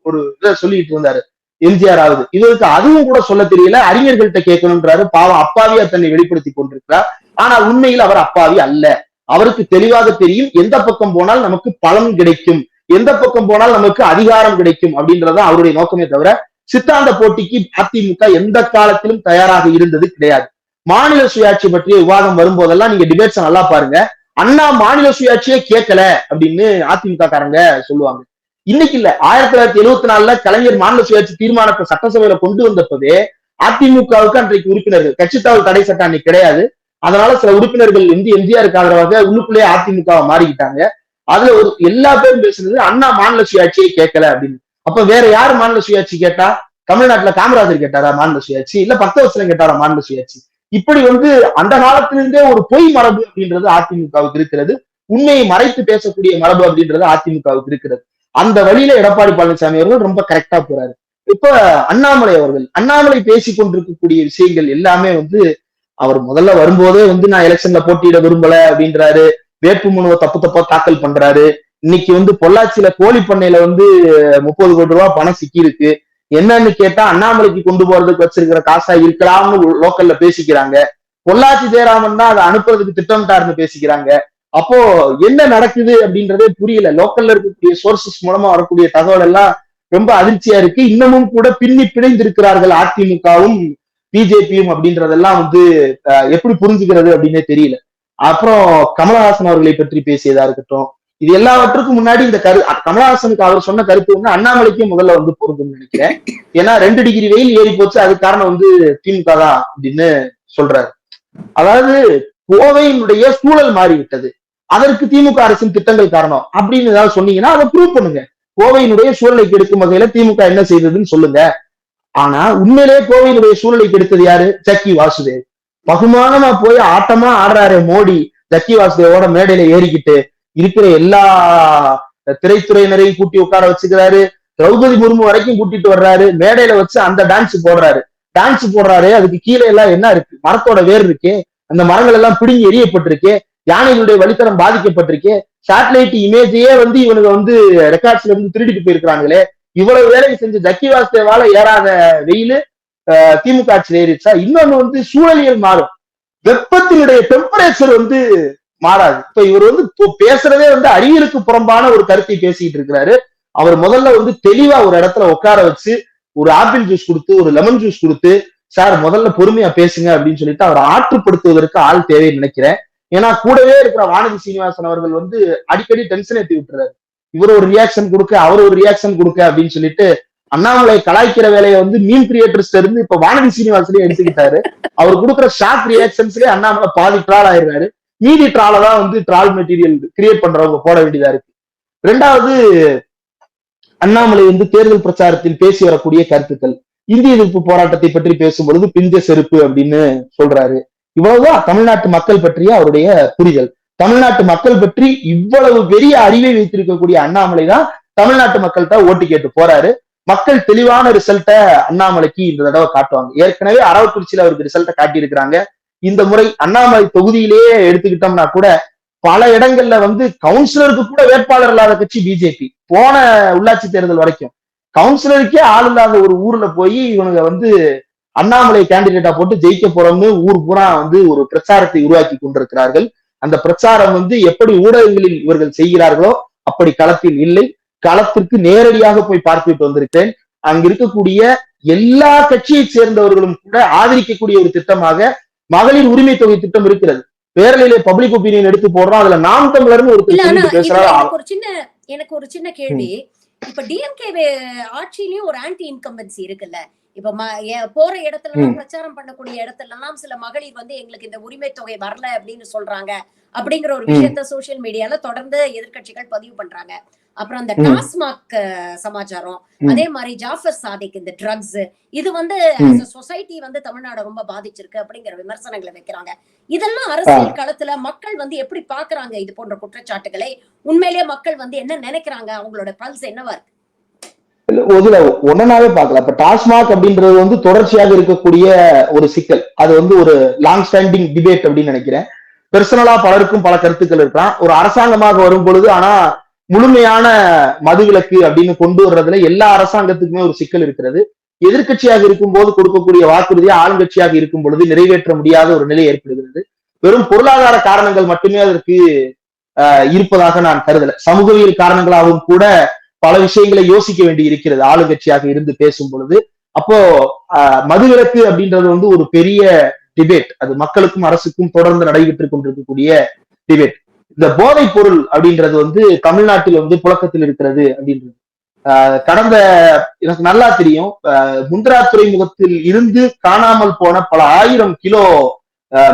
S2: ஒரு இதை சொல்லிட்டு இருந்தாரு எம்ஜிஆர் ஆகுது. இதற்கு அதுவும் கூட சொல்ல தெரியல, அறிஞர்கள்ட்ட கேட்கணும்ன்றாரு. பாவம், அப்பாவியா தன்னை வெளிப்படுத்தி கொண்டிருக்கிறார். ஆனா உண்மையில் அவர் அப்பாவி அல்ல. அவருக்கு தெளிவாக தெரியும் எந்த பக்கம் போனால் நமக்கு பலன் கிடைக்கும், எந்த பக்கம் போனால் நமக்கு அதிகாரம் கிடைக்கும் அப்படின்றதான் அவருடைய நோக்கமே தவிர சித்தாந்த போட்டிக்கு அதிமுக எந்த காலத்திலும் தயாராக இருந்தது கிடையாது. மாநில சுயாட்சி பற்றிய விவாதம் வரும்போதெல்லாம் நீங்க டிபேட்ஸ் நல்லா பாருங்க, அண்ணா மாநில சுயாட்சியே கேட்கல அப்படின்னு அதிமுக காரங்க சொல்லுவாங்க. இன்னைக்கு இல்ல, 1974 கலைஞர் மாநில சுயாட்சி தீர்மானத்தை சட்டசபையில கொண்டு வந்தப்பவே அதிமுகவுக்கு அன்றைக்கு உறுப்பினர்கள், கட்சித்தாவல் தடை சட்டம் அன்னைக்கு கிடையாது, அதனால சில உறுப்பினர்கள் எம்ஜிஆருக்கு ஆதரவாக உள்ளுக்குள்ளேயே அதிமுக மாறிக்கிட்டாங்க. அதுல ஒரு எல்லா பேரும் பேசுறது அண்ணா மாநில சுயாட்சியை கேட்கல அப்படின்னு. அப்ப வேற யாரு மாநில சுயாட்சி கேட்டா? தமிழ்நாட்டுல காமராஜர் கேட்டாரா மாநில சுயாட்சி? இல்ல பக்தவத்சலம் கேட்டாரா மாநில சுயாட்சி? இப்படி வந்து அந்த காலத்திலிருந்தே ஒரு பொய் மரபு அப்படின்றது அதிமுகவுக்கு இருக்கிறது. உண்மையை மறைத்து பேசக்கூடிய மரபு அப்படின்றது அதிமுகவுக்கு இருக்கிறது. அந்த வழியில எடப்பாடி பழனிசாமி அவர்கள் ரொம்ப கரெக்டா போறாரு. இப்ப அண்ணாமலை பேசிக் கொண்டிருக்கக்கூடிய விஷயங்கள் எல்லாமே வந்து அவர் முதல்ல வரும்போதே வந்து நான் எலெக்ஷன்ல போட்டியிட விரும்பல அப்படின்றாரு. வேட்புமனுவை தப்பு தப்பா தாக்கல் பண்றாரு. இன்னைக்கு வந்து பொள்ளாச்சியில கோழி பண்ணையில வந்து 30 கோடி ரூபாய் பணம் சிக்கி இருக்கு. என்னன்னு கேட்டா அண்ணாமலைக்கு கொண்டு போறதுக்கு வச்சிருக்கிற காசா இருக்கலாம்னு லோக்கல்ல பேசிக்கிறாங்க. பொள்ளாச்சி ஜெயராமன் தான் அதை அனுப்புறதுக்கு திட்டமிட்டாருன்னு பேசிக்கிறாங்க. அப்போ என்ன நடக்குது அப்படின்றதே புரியல. லோக்கல்ல இருக்கக்கூடிய சோர்சஸ் மூலமா வரக்கூடிய தகவல் எல்லாம் ரொம்ப அதிர்ச்சியா இருக்கு. இன்னமும் கூட பின்னி பிணைந்து இருக்கிறார்கள் அதிமுகவும் பிஜேபியும் அப்படின்றதெல்லாம் வந்து எப்படி புரிஞ்சுக்கிறது அப்படின்னே தெரியல. அப்புறம் கமலஹாசன் அவர்களை பற்றி பேசியதா இருக்கட்டும், இது எல்லாவற்றுக்கும் முன்னாடி இந்த கமலஹாசனுக்கு அவர் சொன்ன கருத்து வந்து அண்ணாமலைக்கும் முதல்ல வந்து பொருந்தும் நினைக்கிறேன். ஏன்னா 2 டிகிரி வெயில் ஏறி போச்சு, அது காரணம் வந்து திமுக தான் அப்படின்னு சொல்றாரு. அதாவது கோவையினுடைய சூழல் மாறிவிட்டது, அதற்கு திமுக அரசின் திட்டங்கள் காரணம் அப்படின்னு ஏதாவது சொன்னீங்கன்னா அதை ப்ரூவ் பண்ணுங்க. கோவையினுடைய சூழலை கெடுக்கும் வகையில திமுக என்ன செய்ததுன்னு சொல்லுங்க. ஆனா உண்மையிலேயே கோவையினுடைய சூழலை கெடுத்தது யாரு? ஜக்கி வாசுதேவ். பகுமானமா போய் ஆட்டமா ஆடுறாரு மோடி ஜக்கி வாசுதேவோட மேடையில ஏறிக்கிட்டு இருக்கிற எல்லா திரைத்துறையினரையும் கூட்டி உட்கார வச்சுக்கிறாரு. திரௌபதி முர்மு வரைக்கும் கூட்டிட்டு வர்றாரு. மேடையில வச்சு அந்த டான்ஸ் போடுறாரு. அதுக்கு கீழே எல்லாம் என்ன இருக்கு? மரத்தோட வேர் இருக்கு, அந்த மரங்கள் எல்லாம் பிடுங்கி எரியப்பட்டிருக்கு, யானைகளுடைய வழித்தடம் பாதிக்கப்பட்டிருக்கு. சேட்டலைட் இமேஜையே வந்து இவனுக்கு வந்து ரெக்கார்ட்ஸ்ல இருந்து திருடிட்டு போயிருக்கிறாங்களே. இவ்வளவு வேலையை செஞ்ச ஜக்கி வாசுதேவால ஏறாத வெயிலு திமுக ஆட்சியில் ஏறிச்சா? இன்னொன்னு வந்து சூழலியல் மாறும், வெப்பத்தினுடைய டெம்பரேச்சர் வந்து மாறாது. இப்ப இவர் வந்து பேசுறதே வந்து அறிவியலுக்கு புறம்பான ஒரு கருத்தை பேசிட்டு இருக்கிறாரு. அவர் முதல்ல வந்து தெளிவா ஒரு இடத்துல உட்கார வச்சு ஒரு ஆப்பிள் ஜூஸ் கொடுத்து ஒரு லெமன் ஜூஸ் கொடுத்து, சார் முதல்ல பொறுமையா பேசுங்க அப்படின்னு சொல்லிட்டு அவர் ஆற்றுப்படுத்துவதற்கு ஆள் தேவைன்னு நினைக்கிறேன். ஏன்னா கூடவே இருக்கிற வானதி சீனிவாசன் அவர்கள் வந்து அடிக்கடி டென்ஷன் ஏற்றி விட்டுறாரு. இவர் ஒரு ரியாக்ஷன் கொடுக்க அவர் ஒரு ரியாக்ஷன் கொடுக்க அப்படின்னு சொல்லிட்டு அண்ணாமலை கலாய்க்கிற வேலையை வந்து மீன் கிரியேட்டர்ஸ்ல இருந்து இப்ப வானதி சீனிவாசனே எடுத்துக்கிட்டாரு. அவர் கொடுக்குற ஷார்ட் ரியாக்ஷன்ஸ்லயே அண்ணாமலை பாதி ட்ரால் ஆயிடுறாரு. மீதி ட்ரால தான் வந்து ட்ரால் மெட்டீரியல் கிரியேட் பண்றவங்க போட வேண்டியதா இருக்கு. ரெண்டாவது, அண்ணாமலை வந்து தேர்தல் பிரச்சாரத்தில் பேசி வரக்கூடிய கருத்துக்கள், இந்திய எதிர்ப்பு போராட்டத்தை பற்றி பேசும்பொழுது பிஞ்ச செருப்பு அப்படின்னு சொல்றாரு. இவ்வளவுதான் தமிழ்நாட்டு மக்கள் பற்றிய அவருடைய புரிதல். தமிழ்நாட்டு மக்கள் பற்றி இவ்வளவு பெரிய அறிவை வைத்திருக்கக்கூடிய அண்ணாமலை தான் தமிழ்நாட்டு மக்கள்கிட்ட ஓட்டு கேட்டு போறாரு. மக்கள் தெளிவான ரிசல்ட்டை அண்ணாமலைக்கு இந்த தடவை காட்டுவாங்க. ஏற்கனவே அரவக்குறிச்சியில அவருக்கு ரிசல்ட்டை காட்டி இருக்கிறாங்க. இந்த முறை அண்ணாமலை தொகுதியிலேயே எடுத்துக்கிட்டோம்னா கூட பல இடங்கள்ல வந்து கவுன்சிலருக்கு கூட வேட்பாளர் இல்லாத கட்சி பிஜேபி. போன உள்ளாட்சி தேர்தல் வரைக்கும் கவுன்சிலருக்கே ஆள் இல்லாத ஒரு ஊர்ல போய் இவனுங்க வந்து அண்ணாமலை கேண்டிடேட்டா போட்டு ஜெயிக்க போறோம்னு ஊர் பூரா வந்து ஒரு பிரச்சாரத்தை உருவாக்கி கொண்டிருக்கிறார்கள். அந்த பிரச்சாரம் வந்து எப்படி ஊடகங்களில் இவர்கள் செய்கிறார்களோ அப்படி களத்தில் இல்லை. களத்திற்கு நேரடியாக போய் பார்த்துட்டு வந்திருக்கேன். அங்க இருக்கக்கூடிய எல்லா கட்சியை சேர்ந்தவர்களும் கூட ஆதரிக்கக்கூடிய ஒரு திட்டமாக மகளிர் உரிமை தொகை திட்டம் இருக்கிறது. பேரலையிலே பப்ளிக் ஒப்பீனியன் எடுத்து போடுறோம். அதுல நாம் தமிழர்னு ஒரு பேசுறாரு.
S1: எனக்கு ஒரு சின்ன கேள்வி. இப்ப டிஎம்கே ஆட்சியிலயும் ஒரு ஆன்டி இன்கம்பன்சி இருக்குல்ல. இப்ப போற இடத்துல எல்லாம் பிரச்சாரம் பண்ணக்கூடிய இடத்துல எல்லாம் சில மகளிர் வந்து எங்களுக்கு இந்த உரிமை தொகை வரல அப்படின்னு சொல்றாங்க அப்படிங்கிற ஒரு விஷயத்த சோசியல் மீடியால தொடர்ந்து எதிர்கட்சிகள் பதிவு பண்றாங்க. அப்புறம் அந்த டாஸ்மாக் சமாச்சாரம், அதே மாதிரி ஜாஃபர் சாதிக் இந்த ட்ரக்ஸ், இது வந்து சொசைட்டி வந்து தமிழ்நாடு ரொம்ப பாதிச்சிருக்கு அப்படிங்கிற விமர்சனங்களை வைக்கிறாங்க. இதெல்லாம் அரசியல் களத்துல மக்கள் வந்து எப்படி பாக்குறாங்க? இது போன்ற குற்றச்சாட்டுகளை உண்மையிலேயே மக்கள் வந்து என்ன நினைக்கிறாங்க? அவங்களோட பல்ஸ் என்னவா இருக்கு?
S2: இதுல ஒன்னாவே பார்க்கலாம். இப்ப டாஸ்மாக் அப்படின்றது வந்து தொடர்ச்சியாக இருக்கக்கூடிய ஒரு சிக்கல். அது வந்து ஒரு லாங் ஸ்டாண்டிங் டிபேட் அப்படின்னு நினைக்கிறேன். பெர்சனலா பலருக்கும் பல கருத்துக்கள் இருக்கலாம். ஒரு அரசாங்கமாக வரும் பொழுது ஆனா முழுமையான மதுவிலக்கு அப்படின்னு கொண்டு வர்றதுல எல்லா அரசாங்கத்துக்குமே ஒரு சிக்கல் இருக்கிறது. எதிர்கட்சியாக இருக்கும் போது கொடுக்கக்கூடிய வாக்குறுதியை ஆளுங்கட்சியாக இருக்கும் பொழுது நிறைவேற்ற முடியாத ஒரு நிலை ஏற்படுகிறது. வெறும் பொருளாதார காரணங்கள் மட்டுமே அதற்கு இருப்பதாக நான் கருதல. சமூகவியல் காரணங்களாகவும் கூட பல விஷயங்களை யோசிக்க வேண்டி இருக்கிறது ஆளுங்கட்சியாக இருந்து பேசும் பொழுது. அப்போ மதுவிலக்கு அப்படின்றது வந்து ஒரு பெரிய டிபேட். அது மக்களுக்கும் அரசுக்கும் தொடர்ந்து நடைபெற்றுக் கொண்டிருக்கக்கூடிய டிபேட். இந்த போதைப் பொருள் அப்படின்றது வந்து தமிழ்நாட்டில் வந்து புழக்கத்தில் இருக்கிறது அப்படின்றது கடந்த எனக்கு நல்லா தெரியும். முந்திரா துறைமுகத்தில் இருந்து காணாமல் போன பல ஆயிரம் கிலோ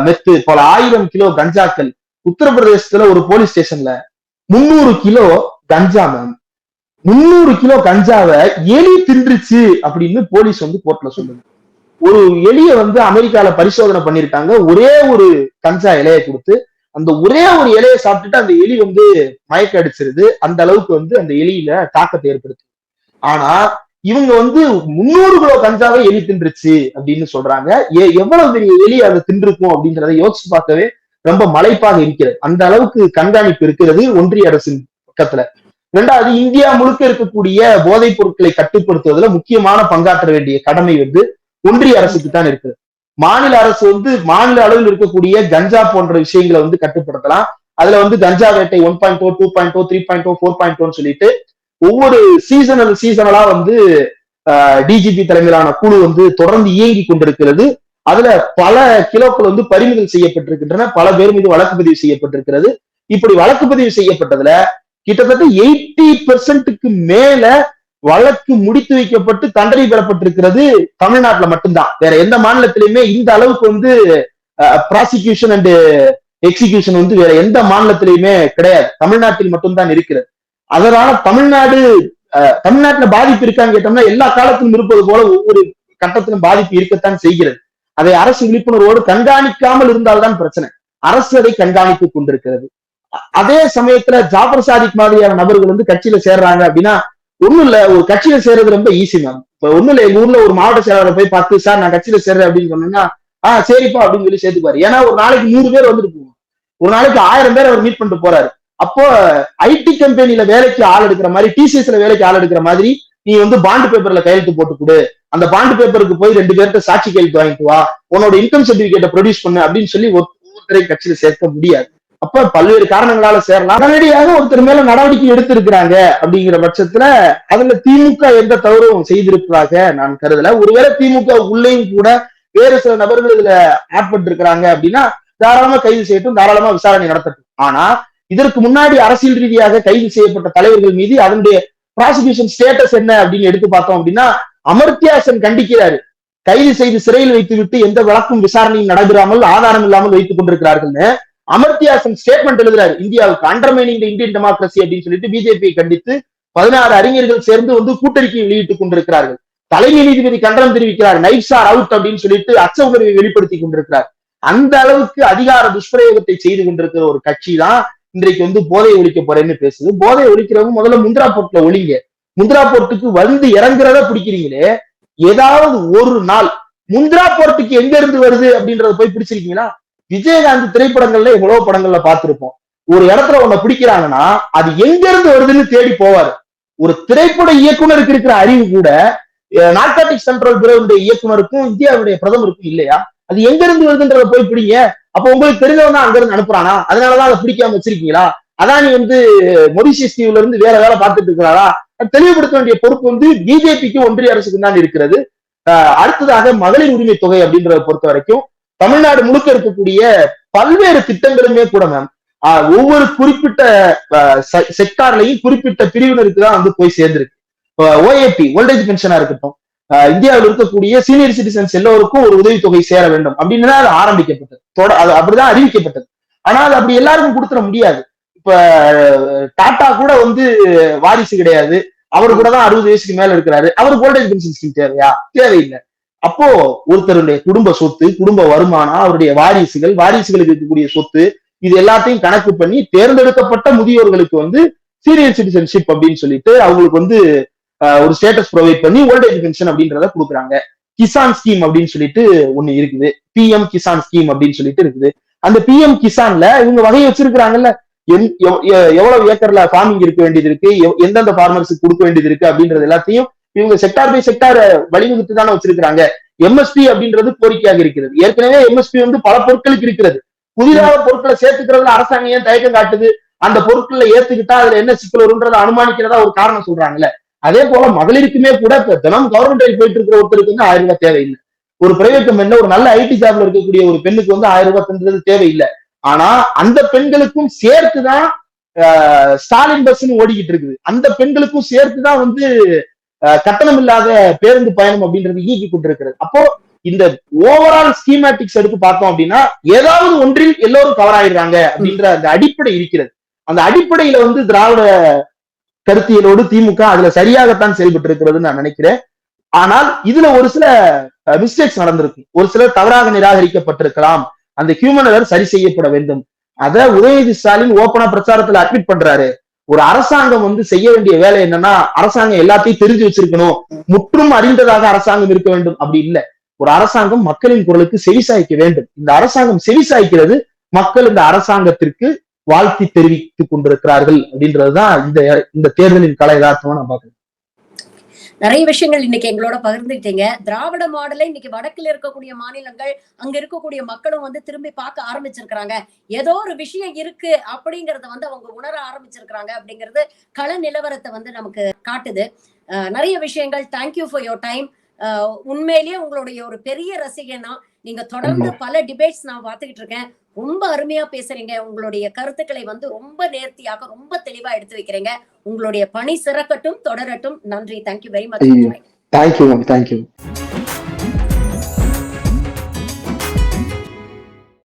S2: மெத்து, பல ஆயிரம் கிலோ கஞ்சாக்கள் உத்தரப்பிரதேசத்துல ஒரு போலீஸ் ஸ்டேஷன்ல 300 கிலோ கஞ்சா, மேம் 300 கிலோ கஞ்சாவை எலி தின்றுச்சு அப்படின்னு போலீஸ் வந்து கோர்ட்ல சொல்லுது. ஒரு எலிய வந்து அமெரிக்கால பரிசோதனை பண்ணிருக்காங்க. ஒரே ஒரு கஞ்சா இலையை கொடுத்து அந்த ஒரே ஒரு இலையை சாப்பிட்டுட்டு அந்த எலி வந்து மயக்க அடிச்சிருது. அந்த அளவுக்கு வந்து அந்த எலியில தாக்கத்தை ஏற்படுத்து. ஆனா இவங்க வந்து 300 கிலோ கஞ்சாவை எலி தின்றுச்சு அப்படின்னு சொல்றாங்க. எவ்வளவு பெரிய எலி அதை தின்றுக்கும் அப்படின்றத யோசிச்சு பார்க்கவே ரொம்ப மலைப்பாக இருக்கிறது. அந்த அளவுக்கு கண்காணிப்பு இருக்கிறது ஒன்றிய அரசின் பக்கத்துல. ரெண்டாவது, இந்தியா முழுக்க இருக்கக்கூடிய போதைப் பொருட்களை கட்டுப்படுத்துவதில் முக்கியமான பங்காற்ற வேண்டிய கடமை வந்து ஒன்றிய அரசுக்கு தான் இருக்குது. மாநில அரசு வந்து மாநில அளவில் இருக்கக்கூடிய கஞ்சா போன்ற விஷயங்களை வந்து கட்டுப்படுத்தலாம். அதுல வந்து கஞ்சா வேட்டை 1.0, 2.0, 3.0, 4.0 சொல்லிட்டு ஒவ்வொரு சீசனலா வந்து டிஜிபி தலைமையிலான குழு வந்து தொடர்ந்து இயங்கி கொண்டிருக்கிறது. அதுல பல கிலோக்கள் வந்து பறிமுதல் செய்யப்பட்டிருக்கின்றன, பல பேர் மீது வழக்கு பதிவு செய்யப்பட்டிருக்கிறது. இப்படி வழக்கு பதிவு செய்யப்பட்டதுல கிட்டத்தட்ட 80% மேல வழக்கு முடித்து வைக்கப்பட்டு தண்டனை பெறப்பட்டிருக்கிறது தமிழ்நாட்டுல மட்டும்தான். வேற எந்த மாநிலத்திலுமே இந்த அளவுக்கு வந்து ப்ராசிக்யூஷன் அண்ட் எக்ஸிகியூஷன் வந்து வேற எந்த மாநிலத்திலுமே கிடையாது, தமிழ்நாட்டில் மட்டும்தான் இருக்கிறது. அதனால தமிழ்நாட்டுல பாதிப்பு இருக்கான்னு கேட்டோம்னா எல்லா காலத்திலும் இருப்பது போல ஒவ்வொரு கட்டத்திலும் பாதிப்பு இருக்கத்தான் செய்கிறது. அதை அரசு விழிப்புணர்வோடு கண்காணிக்காமல் இருந்தால்தான் பிரச்சனை. அரசு அதை கண்காணித்துக் கொண்டிருக்கிறது. அதே சமயத்துல ஜாபர் சாதிக் மாதிரியான நபர்கள் வந்து கட்சியில சேர்றாங்க அப்படின்னா ஒண்ணும் இல்ல, ஒரு கட்சியில சேர்றது ரொம்ப ஈஸி மேம். இப்ப ஒண்ணும் இல்ல, எங்க ஊர்ல ஒரு மாவட்ட செயலாளரை போய் பார்த்து சார் நான் கட்சியில சேர்றேன் அப்படின்னு சொன்னோம்னா சரிப்பா அப்படின்னு சொல்லி சேர்த்துப்பாரு. ஏன்னா ஒரு நாளைக்கு 100 பேர் வந்துட்டு போவோம், ஒரு நாளைக்கு 1000 பேர் அவர் மீட் பண்ணிட்டு போறாரு. அப்போ ஐடி கம்பெனில வேலைக்கு ஆள் எடுக்கிற மாதிரி, டிசிஎஸ்ல வேலைக்கு ஆள் எடுக்கிற மாதிரி நீ வந்து பாண்டு பேப்பர்ல கையெழுத்து போட்டு கொடு, அந்த பாண்டு பேப்பருக்கு போய் 2 பேர்கிட்ட சாட்சி கையெழுத்து வாங்கிட்டு வா, உன்னோட இன்கம் சர்டிபிகேட்டை ப்ரொடியூஸ் பண்ணு அப்படின்னு சொல்லி ஒவ்வொருத்தரையும் கட்சியில சேர்க்க முடியாது. அப்ப பல்வேறு காரணங்களால சேரலாம். உடனடியாக ஒருத்தர் மேல நடவடிக்கை எடுத்திருக்கிறாங்க அப்படிங்கிற பட்சத்துல அதுல திமுக எந்த தவறும் செய்திருப்பதாக நான் கருதல. ஒருவேளை திமுக உள்ளேயும் கூட வேறு சில நபர்கள் இதுல ஆட்பட்டு இருக்கிறாங்க அப்படின்னா தாராளமா கைது செய்யட்டும், தாராளமா விசாரணை நடத்தட்டும். ஆனா இதற்கு முன்னாடி அரசியல் ரீதியாக கைது செய்யப்பட்ட தலைவர்கள் மீது அதனுடைய ப்ராசிக்யூஷன் ஸ்டேட்டஸ் என்ன அப்படின்னு எடுத்து பார்த்தோம் அப்படின்னா அமர்த்தியா சென் கண்டிக்கிறாரு. கைது செய்து சிறையில் வைத்து விட்டு எந்த வழக்கும் விசாரணையும் நடைபெறாமல் ஆதாரம் இல்லாமல் வைத்துக் கொண்டிருக்கிறார்கள்னு அமர்த்தியா சென் ஸ்டேட்மெண்ட் எழுதுறாரு. இந்தியாவுக்கு அண்டர்மைனிங் தி இந்தியன் டெமோக்ரஸி அப்படின்னு சொல்லிட்டு பிஜேபியை கண்டித்து 16 அறிஞர்கள் சேர்ந்து வந்து கூட்டறிக்கை வெளியிட்டுக் கொண்டிருக்கிறார்கள். தலைமை நீதிபதி கண்டனம் தெரிவிக்கிறார், நைட்ஸ் ஆர் அவுட் அப்படின்னு சொல்லிட்டு அச்ச உணர்வை வெளிப்படுத்தி கொண்டிருக்கிறார். அந்த அளவுக்கு அதிகார துஷ்பிரயோகத்தை செய்து கொண்டிருக்கிற ஒரு கட்சி தான் இன்றைக்கு வந்து போதை ஒழிக்க போறேன்னு பேசுது. போதை ஒழிக்கிறவங்க முதல்ல முந்திரா போர்ட்ல ஒழிங்க. முந்திரா போர்ட்டுக்கு வந்து இறங்குறத பிடிக்கிறீங்களே, ஏதாவது ஒரு நாள் முந்திரா போர்ட்டுக்கு எங்க இருந்து வருது அப்படின்றத போய் பிடிச்சிருக்கீங்களா? விஜயகாந்த் திரைப்படங்கள்ல எவ்வளவு படங்கள்ல பார்த்திருப்போம். ஒரு இடத்துல ஒண்ணு பிடிக்கிறாங்கன்னா அது எங்க இருந்து வருதுன்னு தேடி போவாரு. ஒரு திரைப்பட இயக்குனருக்கு இருக்கிற அறிவு கூட நார்காட்டிக் கண்ட்ரோல் பியூரோவுடைய இயக்குனருக்கும் இந்தியாவுடைய பிரதமருக்கும் இல்லையா? அது எங்க இருந்து வருதுன்றத போய் பிடிங்க. அப்ப உங்களுக்கு தெரிஞ்சவன் தான் அங்க இருந்து அனுப்புறானா? அதனாலதான் அதை பிடிக்காம வச்சிருக்கீங்களா? அதானி வந்து மொரிஷியஸ் தீவுல இருந்து வேற வேலை பார்த்துட்டு இருக்கிறாரா? தெளிவுபடுத்த வேண்டிய பொறுப்பு வந்து பிஜேபிக்கு ஒன்றிய அரசுக்கு தான் இருக்கிறது. அடுத்ததாக மகளிர் உரிமை தொகை அப்படின்றத பொறுத்த வரைக்கும் தமிழ்நாடு முழுக்க இருக்கக்கூடிய பல்வேறு திட்டங்களுமே கூட மேம் ஒவ்வொரு குறிப்பிட்ட செக்டார்லையும் குறிப்பிட்ட பிரிவினருக்கு தான் வந்து போய் சேர்ந்திருக்கு. ஓஏபி ஓல்டேஜ் பென்ஷனா இருக்கட்டும், இந்தியாவில் இருக்கக்கூடிய சீனியர் சிட்டிசன்ஸ் எல்லோருக்கும் ஒரு உதவித்தொகை சேர வேண்டும் அப்படின்னு தான் அது ஆரம்பிக்கப்பட்டது, அப்படிதான் அறிவிக்கப்பட்டது. ஆனா அது அப்படி எல்லாருக்கும் கொடுத்துட முடியாது. இப்ப டாடா கூட வந்து வாரிசு கிடையாது, அவரு கூட தான் 60 வயசுக்கு மேல இருக்கிறாரு, அவருக்கு ஓல்டேஜ் பென்ஷன் ஸ்கீம் தேவையா? தேவையில்லை. அப்போ ஒருத்தருடைய குடும்ப சொத்து, குடும்ப வருமானம், அவருடைய வாரிசுகளுக்கு இருக்கக்கூடிய சொத்து, இது எல்லாத்தையும் கணக்கு பண்ணி தேர்ந்தெடுக்கப்பட்ட முதியோர்களுக்கு வந்து சீனியர் சிட்டிசன்ஷிப் அப்படின்னு சொல்லிட்டு அவங்களுக்கு வந்து ஒரு ஸ்டேட்டஸ் ப்ரொவைட் பண்ணி ஓல்டேஜ் பென்ஷன் அப்படின்றத கொடுக்குறாங்க. கிசான் ஸ்கீம் அப்படின்னு சொல்லிட்டு ஒண்ணு இருக்குது, பிஎம் கிசான் ஸ்கீம் அப்படின்னு சொல்லிட்டு இருக்குது. அந்த பிஎம் கிசான்ல இவங்க வகையை வச்சிருக்கிறாங்கல்ல, எவ்வளவு ஏக்கர்ல ஃபார்மிங் இருக்க வேண்டியது இருக்கு, எந்தெந்த ஃபார்மர்ஸுக்கு கொடுக்க வேண்டியது இருக்கு அப்படின்றது எல்லாத்தையும் இவங்க செக்டார் பை செக்டார் வழிவகுத்து தானே வச்சிருக்கிறாங்க. எம்எஸ்பி அப்படின்றது கோரிக்கையாக இருக்கிறது. ஏற்கனவே எம்எஸ்பி வந்து பல பொருட்களுக்கு இருக்கிறது. புதிதாக பொருட்களை சேர்த்துக்கிறதுல அரசாங்கம் ஏன் தயக்கம் காட்டுது? அந்த பொருட்களை ஏத்துக்கிட்டா அதுல என்ன சிக்கல் வரும்ன்றதை அனுமானிக்கிறதா ஒரு காரணம் சொல்றாங்கல்ல. அதே போல மகளிருக்குமே கூட தினம் கவர்மெண்ட் போயிட்டு இருக்கிற ஒருத்தருக்கு வந்து 1000 ரூபாய் தேவையில்லை. ஒரு பிரைவேட் கம்பெனில ஒரு நல்ல ஐடி ஜாப்ல இருக்கக்கூடிய ஒரு பெண்ணுக்கு வந்து 1000 ரூபாய் தந்தது தேவையில்லை. ஆனா அந்த பெண்களுக்கும் சேர்த்துதான் ஸ்டாலின் பஸ் ஓடிக்கிட்டு இருக்குது. அந்த பெண்களுக்கும் சேர்த்துதான் வந்து கட்டணம் இல்லாத பேருந்து பயணம் அப்படின்றது இயக்கி கொண்டிருக்கிறது. அப்போ இந்த ஓவரால் ஸ்கீமேட்டிக்ஸ் எடுத்து பார்த்தோம் அப்படின்னா ஏதாவது ஒன்றில் எல்லோரும் கவர் ஆயிடுறாங்க அப்படின்ற அந்த அடிப்படை இருக்கிறது. அந்த அடிப்படையில வந்து திராவிட கருத்தியலோடு திமுக அதுல சரியாகத்தான் செயல்பட்டு இருக்கிறதுன்னு நான் நினைக்கிறேன். ஆனால் இதுல ஒரு சில மிஸ்டேக்ஸ் நடந்திருக்கு, ஒரு சிலர் தவறாக நிராகரிக்கப்பட்டிருக்கலாம். அந்த ஹியூமன் எரர் சரி செய்யப்பட வேண்டும். அத உதயநிதி ஸ்டாலின் ஓப்பனா பிரச்சாரத்துல அட்மிட் பண்றாரு. ஒரு அரசாங்கம் வந்து செய்ய வேண்டிய வேலை என்னன்னா, அரசாங்கம் எல்லாத்தையும் தெரிஞ்சு வச்சிருக்கணும், முற்றும் அறிந்ததாக அரசாங்கம் இருக்க வேண்டும் அப்படி இல்ல. ஒரு அரசாங்கம் மக்களின் குரலுக்கு செவிசாய்க்க வேண்டும். இந்த அரசாங்கம் செவிசாய்க்கிறது, மக்கள் இந்த அரசாங்கத்திற்கு வாழ்த்தி தெரிவித்துக் கொண்டிருக்கிறார்கள் அப்படின்றதுதான் இந்த தேர்தலின் கலை யதார்த்தமா நான் பாக்குறேன்.
S1: நிறைய விஷயங்கள் இன்னைக்கு எங்களோட பகிர்ந்துக்கிட்டீங்க. திராவிட மாடலை இன்னைக்கு வடக்குல இருக்கக்கூடிய மாநிலங்கள், அங்க இருக்கக்கூடிய மக்களும் வந்து திரும்பி பார்க்க ஆரம்பிச்சிருக்கிறாங்க. ஏதோ ஒரு விஷயம் இருக்கு அப்படிங்கறத வந்து அவங்க உணர ஆரம்பிச்சிருக்கிறாங்க அப்படிங்கிறது கள நிலவரத்தை வந்து நமக்கு காட்டுது. நிறைய விஷயங்கள். Thank you for your time. உண்மையிலேயே உங்களுடைய ஒரு பெரிய ரசிகனா. நீங்க தொடர்ந்து பல டிபேட்ஸ் நான் பார்த்துக்கிட்டு இருக்கேன். ரொம்ப அருமையா பேசுறீங்க. உங்களுடைய கருத்துக்களை வந்து ரொம்ப நேர்த்தியாக, ரொம்ப தெளிவா எடுத்து வைக்கிறீங்க. உங்களுடைய பணி சிறக்கட்டும், தொடரட்டும். நன்றி. Thank you very much.
S2: தேங்க்யூ.